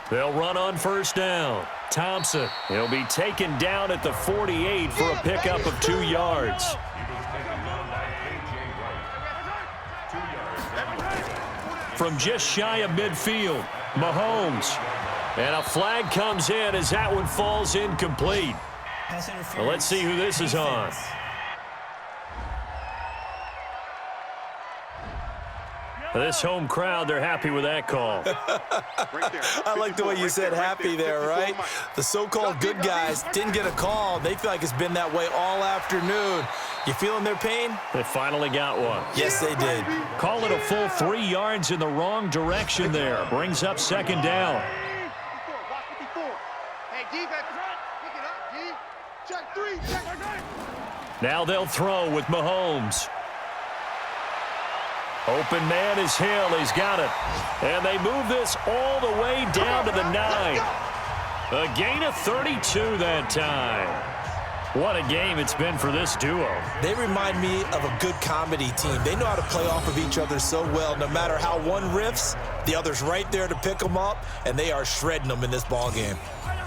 They'll run on 1st down. Thompson, he'll be taken down at the 48 for a pickup of 2 yards. From just shy of midfield, Mahomes. And a flag comes in as that one falls incomplete. Well, let's see who this is on. This home crowd, they're happy with that call. I like the way you said happy there, right? The so-called good guys didn't get a call. They feel like it's been that way all afternoon. You feeling their pain? They finally got one. Yes, they did. Call it a full 3 yards in the wrong direction there. Brings up 2nd down. Now they'll throw with Mahomes. Open man is Hill. He's got it. And they move this all the way down to the 9. A gain of 32 that time. What a game it's been for this duo. They remind me of a good comedy team. They know how to play off of each other so well. No matter how one riffs, the other's right there to pick them up, and they are shredding them in this ball game.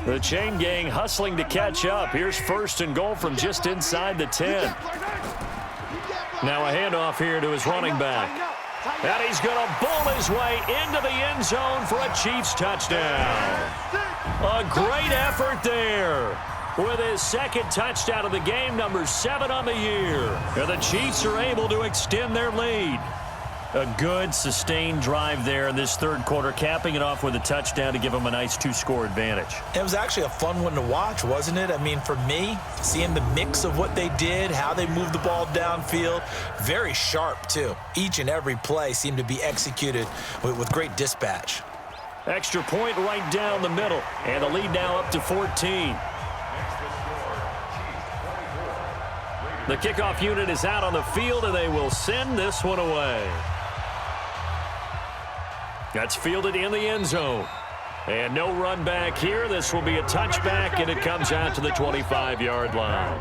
The chain gang hustling to catch up. Here's 1st and goal from just inside the 10. Now a handoff here to his running back. And he's going to bowl his way into the end zone for a Chiefs touchdown. A great effort there. With his 2nd touchdown of the game, number 7 on the year. And the Chiefs are able to extend their lead. A good, sustained drive there in this 3rd quarter, capping it off with a touchdown to give them a nice 2-score advantage. It was actually a fun one to watch, wasn't it? I mean, for me, seeing the mix of what they did, how they moved the ball downfield, very sharp, too. Each and every play seemed to be executed with great dispatch. Extra point right down the middle, and the lead now up to 14. The kickoff unit is out on the field, and they will send this one away. That's fielded in the end zone. And no run back here. This will be a touchback, and it comes out to the 25-yard line.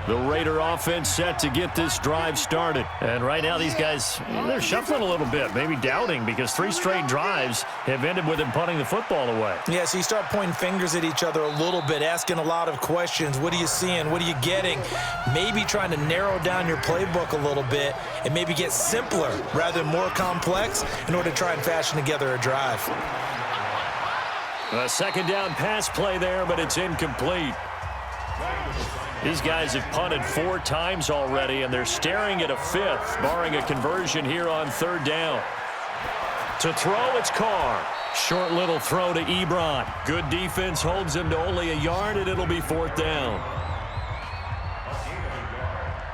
The Raider offense set to get this drive started. And right now these guys, they're shuffling a little bit, maybe doubting, because 3 straight drives have ended with them punting the football away. Yeah, so you start pointing fingers at each other a little bit, asking a lot of questions. What are you seeing? What are you getting? Maybe trying to narrow down your playbook a little bit and maybe get simpler rather than more complex in order to try and fashion together a drive. A 2nd down pass play there, but it's incomplete. These guys have punted 4 times already, and they're staring at a 5th, barring a conversion here on 3rd down. To throw, it's Carr. Short little throw to Ebron. Good defense holds him to only a yard, and it'll be 4th down.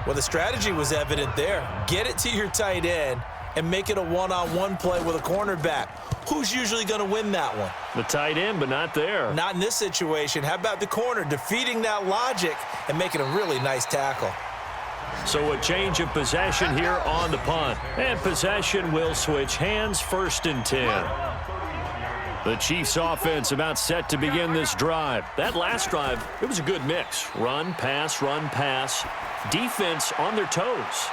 Well, the strategy was evident there. Get it to your tight end and make it a one-on-one play with a cornerback. Who's usually going to win that one? The tight end, but not there. Not in this situation. How about the corner defeating that logic and making a really nice tackle? So a change of possession here on the punt. And possession will switch hands, 1st and 10. The Chiefs offense about set to begin this drive. That last drive, it was a good mix. Run, pass, defense on their toes.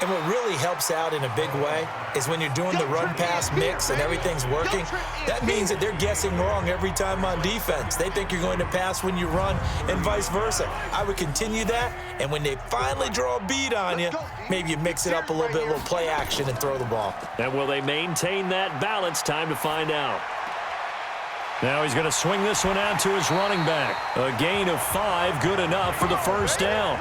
And what really helps out in a big way is when you're doing the run-pass mix and everything's working, that means that they're guessing wrong every time on defense. They think you're going to pass when you run and vice versa. I would continue that, and when they finally draw a beat on you, maybe you mix it up a little bit, a little play action, and throw the ball. And will they maintain that balance? Time to find out. Now he's going to swing this one out to his running back. A gain of 5, good enough for the 1st down.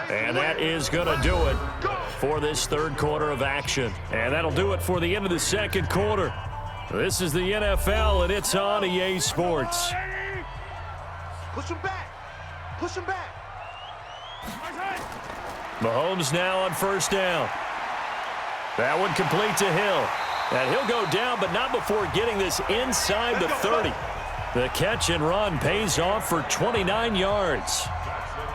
And that is going to do it for this 3rd quarter of action. And that'll do it for the end of the 2nd quarter. This is the NFL, and it's on EA Sports. Push him back. Push him back. Mahomes now on 1st down. That one complete to Hill. And he'll go down, but not before getting this inside the 30. The catch and run pays off for 29 yards.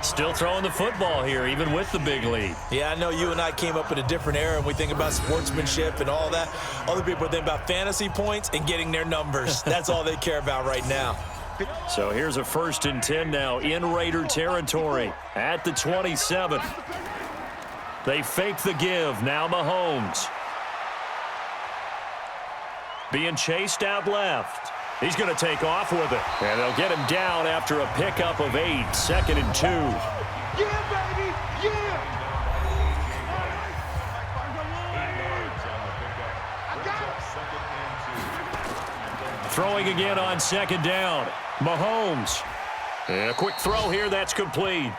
Still throwing the football here, even with the big lead. Yeah, I know you and I came up in a different era, and we think about sportsmanship and all that. Other people think about fantasy points and getting their numbers. That's all they care about right now. So here's a 1st and 10 now in Raider territory at the 27. They fake the give. Now Mahomes. Being chased out left. He's going to take off with it. And they'll get him down after a pickup of 8. 2nd and 2. Yeah, baby. Yeah. I got it. Throwing again on 2nd down. Mahomes. And a quick throw here. That's complete.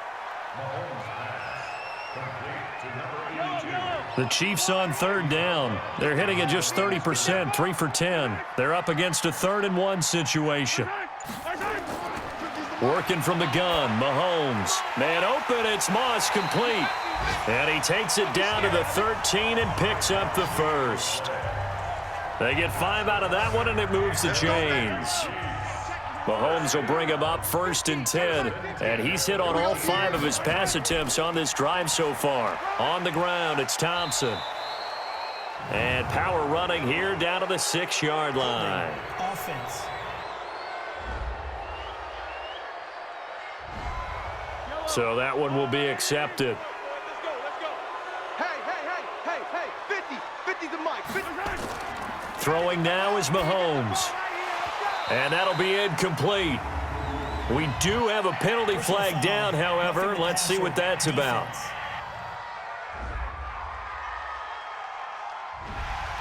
The Chiefs on 3rd down. They're hitting at just 30%, 3 for 10. They're up against a 3rd and 1 situation. Working from the gun, Mahomes. Man open, it's Moss, complete. And he takes it down to the 13 and picks up the 1st. They get 5 out of that one, and it moves the chains. Mahomes will bring him up 1st and 10. And he's hit on all 5 of his pass attempts on this drive so far. On the ground, it's Thompson. And power running here down to the 6-yard line. Offense. So that one will be accepted. Let's go. Hey, 50's the mic. 50. Throwing now is Mahomes. And that'll be incomplete. We do have a penalty flag down, however. Let's see what that's about.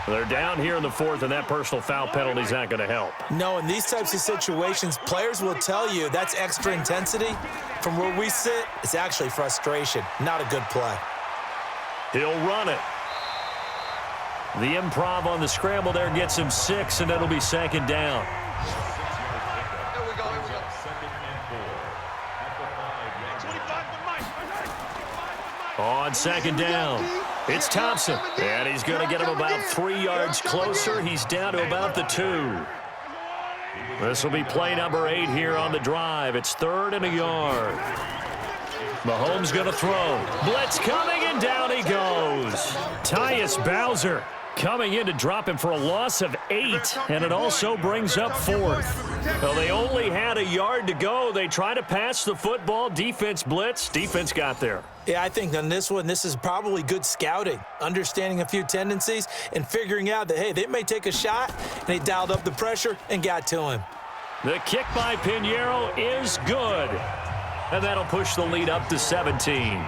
They're down here in the 4th, and that personal foul penalty is not going to help. No, in these types of situations, players will tell you that's extra intensity. From where we sit, it's actually frustration. Not a good play. He'll run it. The improv on the scramble there gets him 6, and it'll be 2nd down. On 2nd down, it's Thompson, and he's going to get him about 3 yards closer. He's down to about the 2. This will be play number 8 here on the drive. It's 3rd and a yard. Mahomes going to throw. Blitz coming, and down he goes. Tyus Bowser coming in to drop him for a loss of 8, and it also brings up 4th. Well, they only had a yard to go. They try to pass the football. Defense blitz. Defense got there. Yeah, I think on this one, this is probably good scouting, understanding a few tendencies, and figuring out that, hey, they may take a shot, and they dialed up the pressure and got to him. The kick by Pinheiro is good, and that'll push the lead up to 17.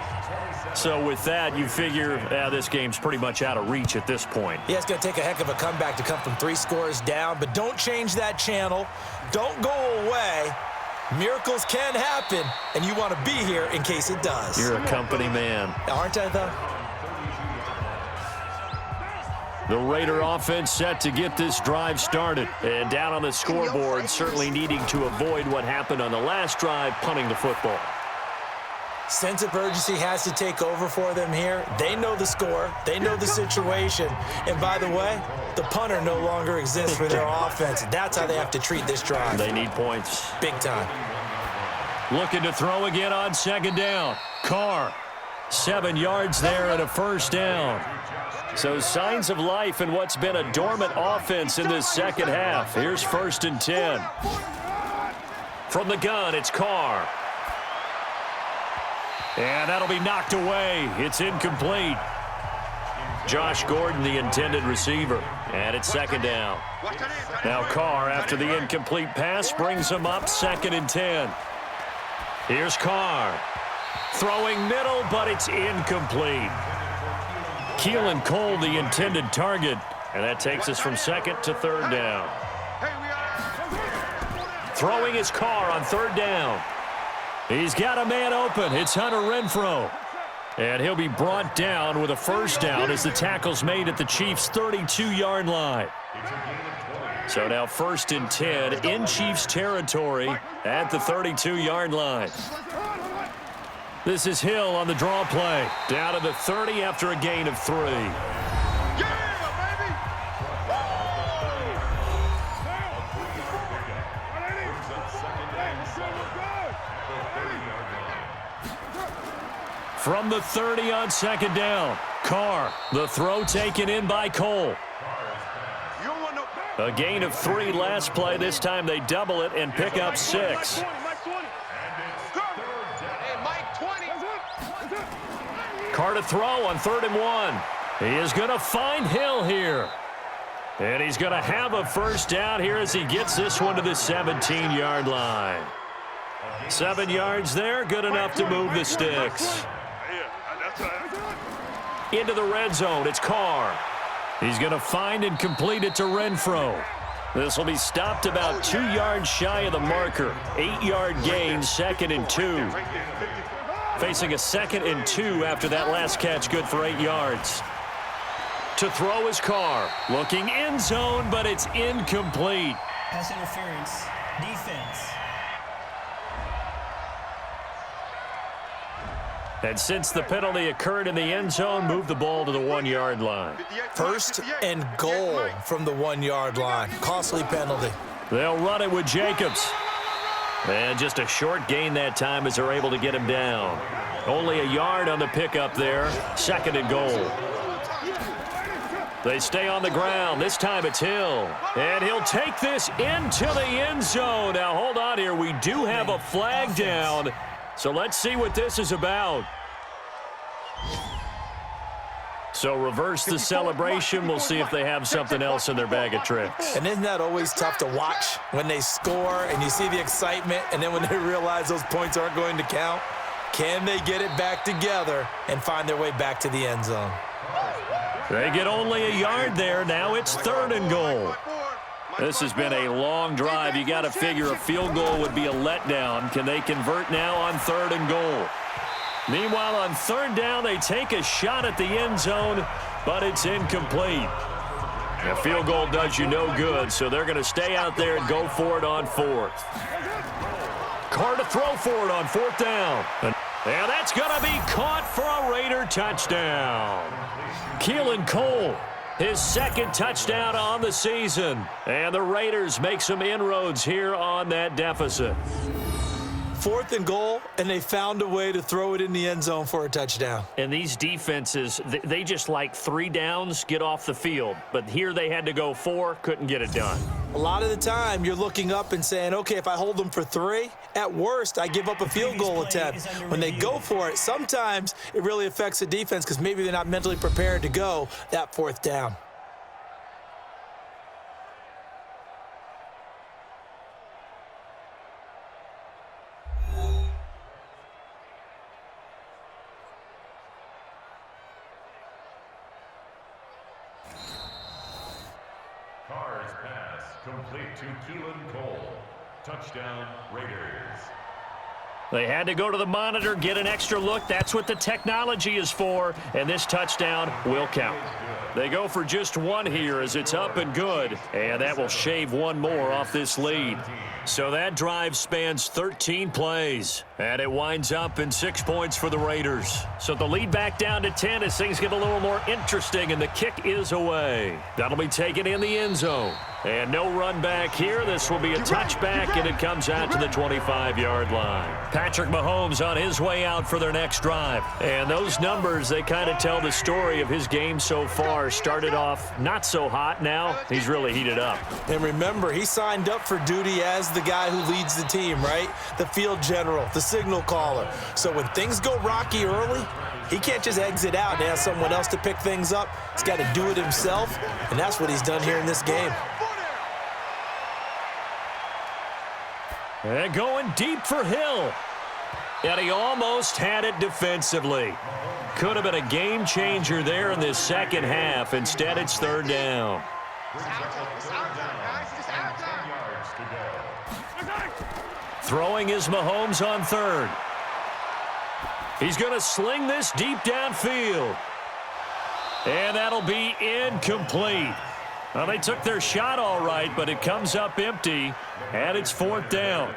So with that, you figure this game's pretty much out of reach at this point. Yeah, it's going to take a heck of a comeback to come from 3 scores down, but don't change that channel. Don't go away. Miracles can happen, and you want to be here in case it does. You're a company man. Aren't I, though? The Raider offense set to get this drive started. And down on the scoreboard, certainly needing to avoid what happened on the last drive, punting the football. Sense of urgency has to take over for them here. They know the score. They know the situation. And by the way, the punter no longer exists for their offense. That's how they have to treat this drive. They need points. Big time. Looking to throw again on 2nd down. Carr, 7 yards there and a 1st down. So signs of life in what's been a dormant offense in this 2nd half. Here's 1st and 10. From the gun, it's Carr. And that'll be knocked away. It's incomplete. Josh Gordon, the intended receiver. And it's 2nd down. Now Carr, after the incomplete pass, brings him up 2nd and 10. Here's Carr. Throwing middle, but it's incomplete. Keelan Cole, the intended target. And that takes us from 2nd to 3rd down. Throwing is Carr on 3rd down. He's got a man open. It's Hunter Renfrow. And he'll be brought down with a 1st down as the tackle's made at the Chiefs' 32-yard line. So now 1st and 10 in Chiefs territory at the 32-yard line. This is Hill on the draw play. Down to the 30 after a gain of 3. From the 30 on 2nd down. Carr, the throw taken in by Cole. A gain of 3 last play. This time they double it and pick up 6. Carr to throw on 3rd and 1. He is going to find Hill here. And he's going to have a 1st down here as he gets this one to the 17-yard line. 7 yards there, good enough to move the sticks. Into the red zone, it's Carr. He's going to find and complete it to Renfrow. This will be stopped about 2 yards shy of the marker. 8-yard gain, 2nd and 2. Facing a 2nd and 2 after that last catch, good for 8 yards. To throw is Carr. Looking end zone, but it's incomplete. Pass interference. Defense. And since the penalty occurred in the end zone, move the ball to the 1-yard line. 1st and goal from the 1-yard line. Costly penalty. They'll run it with Jacobs. And just a short gain that time as they're able to get him down. Only a yard on the pickup there. 2nd and goal. They stay on the ground. This time it's Hill. And he'll take this into the end zone. Now, hold on here. We do have a flag down. So let's see what this is about. So reverse the celebration. We'll see if they have something else in their bag of tricks. And isn't that always tough to watch when they score and you see the excitement, and then when they realize those points aren't going to count? Can they get it back together and find their way back to the end zone? They get only a yard there. Now it's 3rd and goal. This has been a long drive. You got to figure a field goal would be a letdown. Can they convert now on 3rd and goal? Meanwhile, on 3rd down, they take a shot at the end zone, but it's incomplete. A field goal does you no good, so they're going to stay out there and go for it on 4th. Carr to throw for it on 4th down. And that's going to be caught for a Raider touchdown. Keelan Cole, his 2nd touchdown on the season. And the Raiders make some inroads here on that deficit. 4th and goal, and they found a way to throw it in the end zone for a touchdown. And these defenses, they just like 3 downs, get off the field. But here they had to go 4, couldn't get it done. A lot of the time, you're looking up and saying, okay, if I hold them for 3, at worst, I give up a field goal attempt. When they go for it, sometimes it really affects the defense because maybe they're not mentally prepared to go that 4th down. Carr's pass complete to Keelan Cole. Touchdown, Raiders. They had to go to the monitor, get an extra look. That's what the technology is for, and this touchdown will count. They go for just 1 here as it's up and good, and that will shave 1 more off this lead. So that drive spans 13 plays, and it winds up in 6 points for the Raiders. So the lead back down to 10 as things get a little more interesting, and the kick is away. That'll be taken in the end zone. And no run back here. This will be a touchback, and it comes out to the 25-yard line. Patrick Mahomes on his way out for their next drive. And those numbers, they kind of tell the story of his game so far. Started off not so hot. Now he's really heated up. And remember, he signed up for duty as the guy who leads the team, right? The field general, the signal caller. So when things go rocky early, he can't just exit out and ask someone else to pick things up. He's got to do it himself, and that's what he's done here in this game. And going deep for Hill. And he almost had it defensively. Could have been a game changer there in this second half. Instead, it's 3rd down. Throwing is Mahomes on 3rd. He's going to sling this deep downfield. And that'll be incomplete. Well, they took their shot all right, but it comes up empty, and it's 4th down.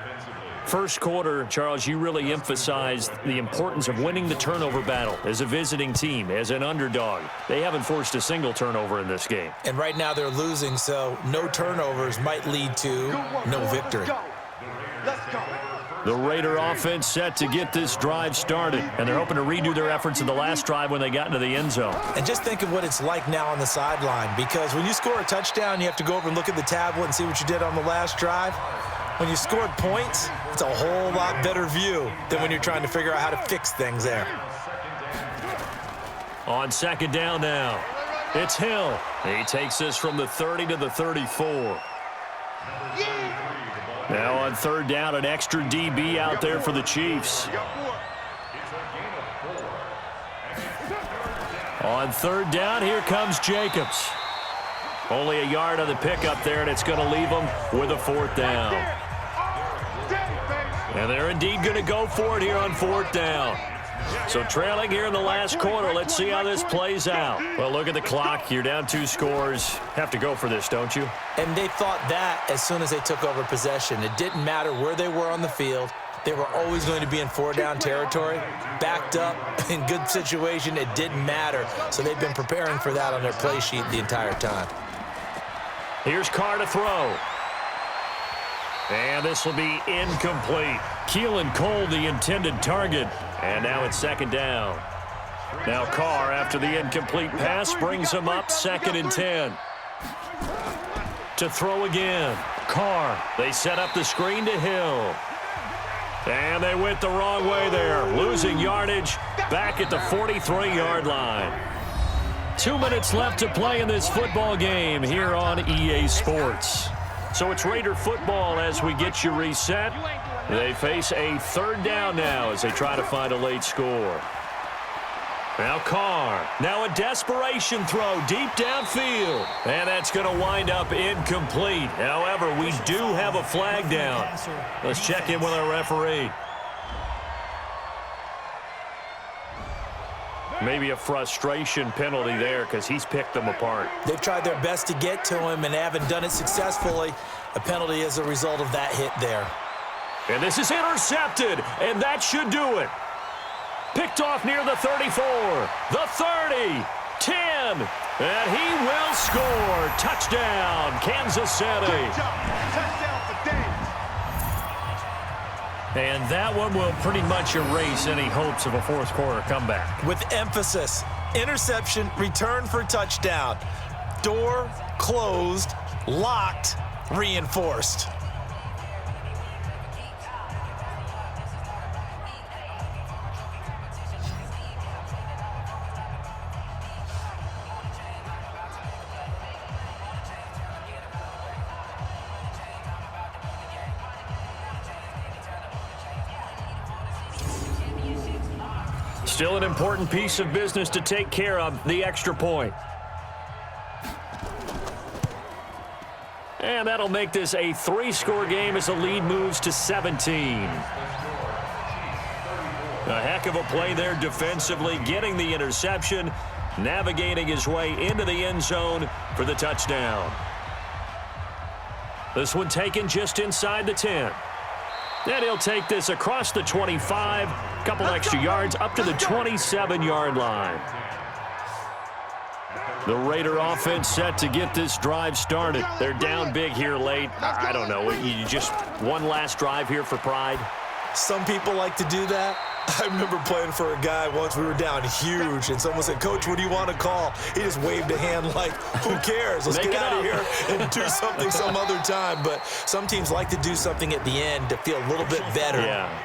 First quarter, Charles, you really emphasized the importance of winning the turnover battle as a visiting team, as an underdog. They haven't forced a single turnover in this game. And right now they're losing, so no turnovers might lead to no victory. Let's go. The Raider offense set to get this drive started, and they're hoping to redo their efforts in the last drive when they got into the end zone. And just think of what it's like now on the sideline, because when you score a touchdown, you have to go over and look at the tablet and see what you did on the last drive. When you scored points, it's a whole lot better view than when you're trying to figure out how to fix things there. On 2nd down now, it's Hill. He takes this from the 30 to the 34. Now on 3rd down, an extra DB out there for the Chiefs. On 3rd down, here comes Jacobs. Only a yard on the pickup there, and it's going to leave them with a 4th down. And they're indeed going to go for it here on 4th down. So trailing here in the last quarter. Let's see how this plays out. Well, look at the clock. You're down 2 scores. Have to go for this, don't you? And they thought that as soon as they took over possession. It didn't matter where they were on the field. They were always going to be in 4-down territory. Backed up, in good situation, it didn't matter. So they've been preparing for that on their play sheet the entire time. Here's Carr to throw. And this will be incomplete. Keelan Cole, the intended target. And now it's second down. Now Carr, after the incomplete pass, brings him up 2nd and 10. To throw again. Carr. They set up the screen to Hill. And they went the wrong way there. Losing yardage back at the 43-yard line. 2 minutes left to play in this football game here on EA Sports. So it's Raider football as we get you reset. They face a 3rd down now as they try to find a late score. Now Carr. Now a desperation throw deep downfield. And that's going to wind up incomplete. However, we do have a flag down. Let's check in with our referee. Maybe a frustration penalty there because he's picked them apart. They've tried their best to get to him and haven't done it successfully. A penalty as a result of that hit there. And this is intercepted, and that should do it. Picked off near the 34, the 30, 10, and he will score. Touchdown, Kansas City. Touchdown for Daniels. And that one will pretty much erase any hopes of a fourth quarter comeback. With emphasis, interception, return for touchdown. Door closed, locked, reinforced. Still an important piece of business to take care of, the extra point. And that'll make this a 3-score game as the lead moves to 17. A heck of a play there defensively, getting the interception, navigating his way into the end zone for the touchdown. This one taken just inside the 10. And he'll take this across the 25, a couple extra yards up to the 27-yard line. The Raider offense set to get this drive started. They're down big here late. I don't know, you just one last drive here for pride? Some people like to do that. I remember playing for a guy once. We were down huge, and someone said, "Coach, what do you want to call?" He just waved a hand like, who cares? Let's get out of here and do something some other time. But some teams like to do something at the end to feel a little bit better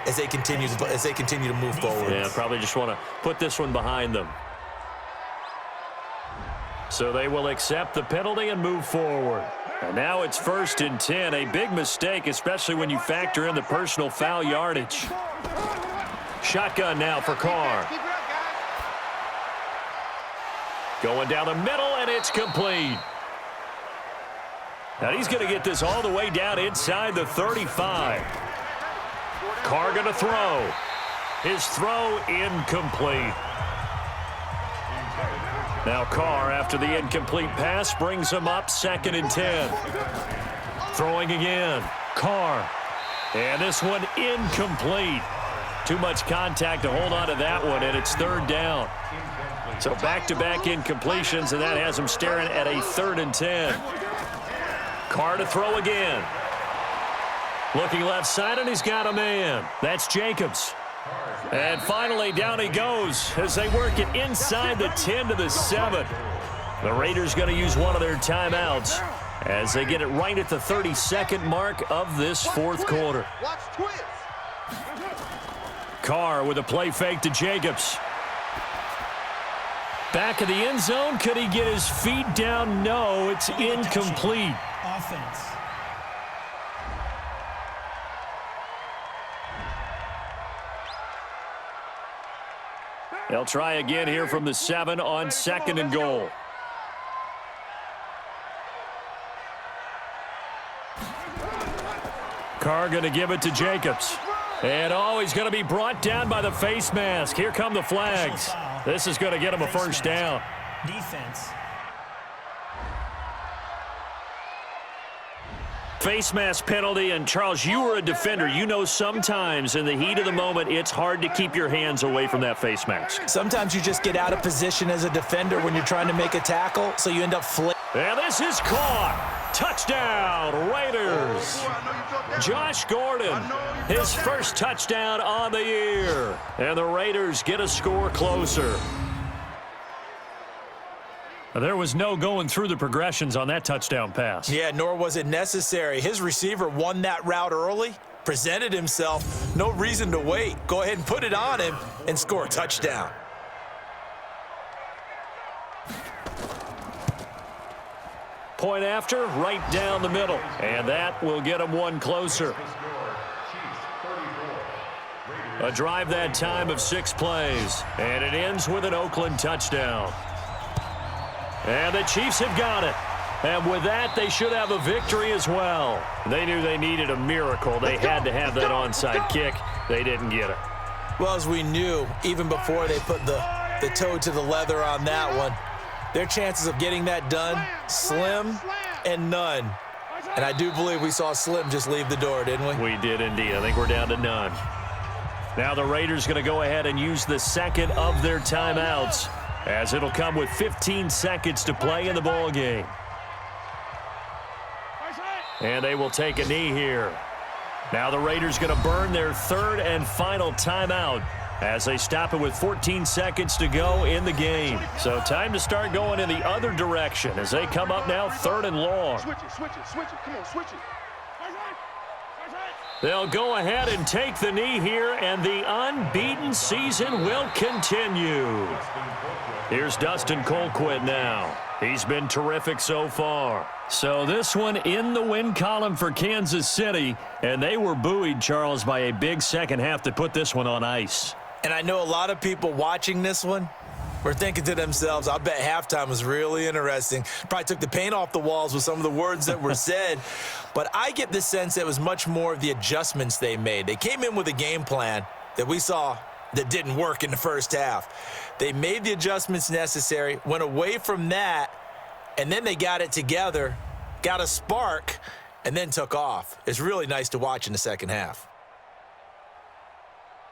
as they continue to move forward. Yeah, probably just want to put this one behind them. So they will accept the penalty and move forward. And now it's 1st and 10. A big mistake, especially when you factor in the personal foul yardage. Shotgun now for Carr. Going down the middle, and it's complete. Now he's going to get this all the way down inside the 35. Carr going to throw. His throw incomplete. Now Carr, after the incomplete pass, brings him up 2nd and 10. Throwing again. Carr. And this one incomplete. Too much contact to hold on to that one, and it's 3rd down. So back-to-back incompletions, and that has him staring at a 3rd and 10. Carr to throw again. Looking left side, and he's got a man. That's Jacobs. And finally, down he goes as they work it inside the 10 to the 7. The Raiders going to use one of their timeouts as they get it right at the 32nd mark of this 4th quarter. Watch twist. Carr with a play fake to Jacobs. Back of the end zone. Could he get his feet down? No, it's incomplete. Offense. They'll try again here from the 7 on 2nd and goal. Carr going to give it to Jacobs. And he's going to be brought down by the face mask. Here come the flags. This is going to get him a 1st down. Defense. Face mask penalty, and Charles, you were a defender. You know sometimes in the heat of the moment, it's hard to keep your hands away from that face mask. Sometimes you just get out of position as a defender when you're trying to make a tackle, so you end up flipping. And this is caught. Touchdown, Raiders. Josh Gordon, his first touchdown on the year. And the Raiders get a score closer. There was no going through the progressions on that touchdown pass. Yeah, nor was it necessary. His receiver won that route early, presented himself. No reason to wait. Go ahead and put it on him and score a touchdown. Point after, right down the middle. And that will get them one closer. A drive that time of 6 plays. And it ends with an Oakland touchdown. And the Chiefs have got it. And with that, they should have a victory as well. They knew they needed a miracle. They had to have that onside kick. They didn't get it. Well, as we knew, even before they put the toe to the leather on that one, their chances of getting that done, slim and none. And I do believe we saw Slim just leave the door, didn't we? We did indeed. I think we're down to none. Now the Raiders going to go ahead and use the second of their timeouts, as it'll come with 15 seconds to play in the ball game. And they will take a knee here. Now the Raiders going to burn their third and final timeout as they stop it with 14 seconds to go in the game. So time to start going in the other direction as they come up now 3rd and long. Switch it. Come on, switch it. They'll go ahead and take the knee here, and the unbeaten season will continue. Here's Dustin Colquitt now. He's been terrific so far. So this one in the win column for Kansas City, and they were buoyed, Charles, by a big second half to put this one on ice. And I know a lot of people watching this one were thinking to themselves, I bet halftime was really interesting. Probably took the paint off the walls with some of the words that were said. But I get the sense that it was much more of the adjustments they made. They came in with a game plan that we saw that didn't work in the first half. They made the adjustments necessary, went away from that, and then they got it together, got a spark, and then took off. It's really nice to watch in the second half.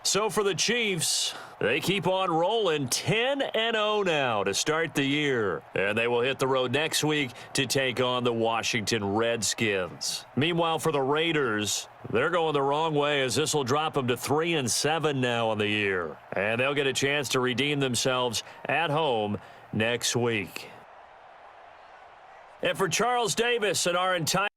So for the Chiefs, they keep on rolling 10-0 now to start the year. And they will hit the road next week to take on the Washington Redskins. Meanwhile, for the Raiders, they're going the wrong way as this will drop them to 3-7 now on the year. And they'll get a chance to redeem themselves at home next week. And for Charles Davis and our entire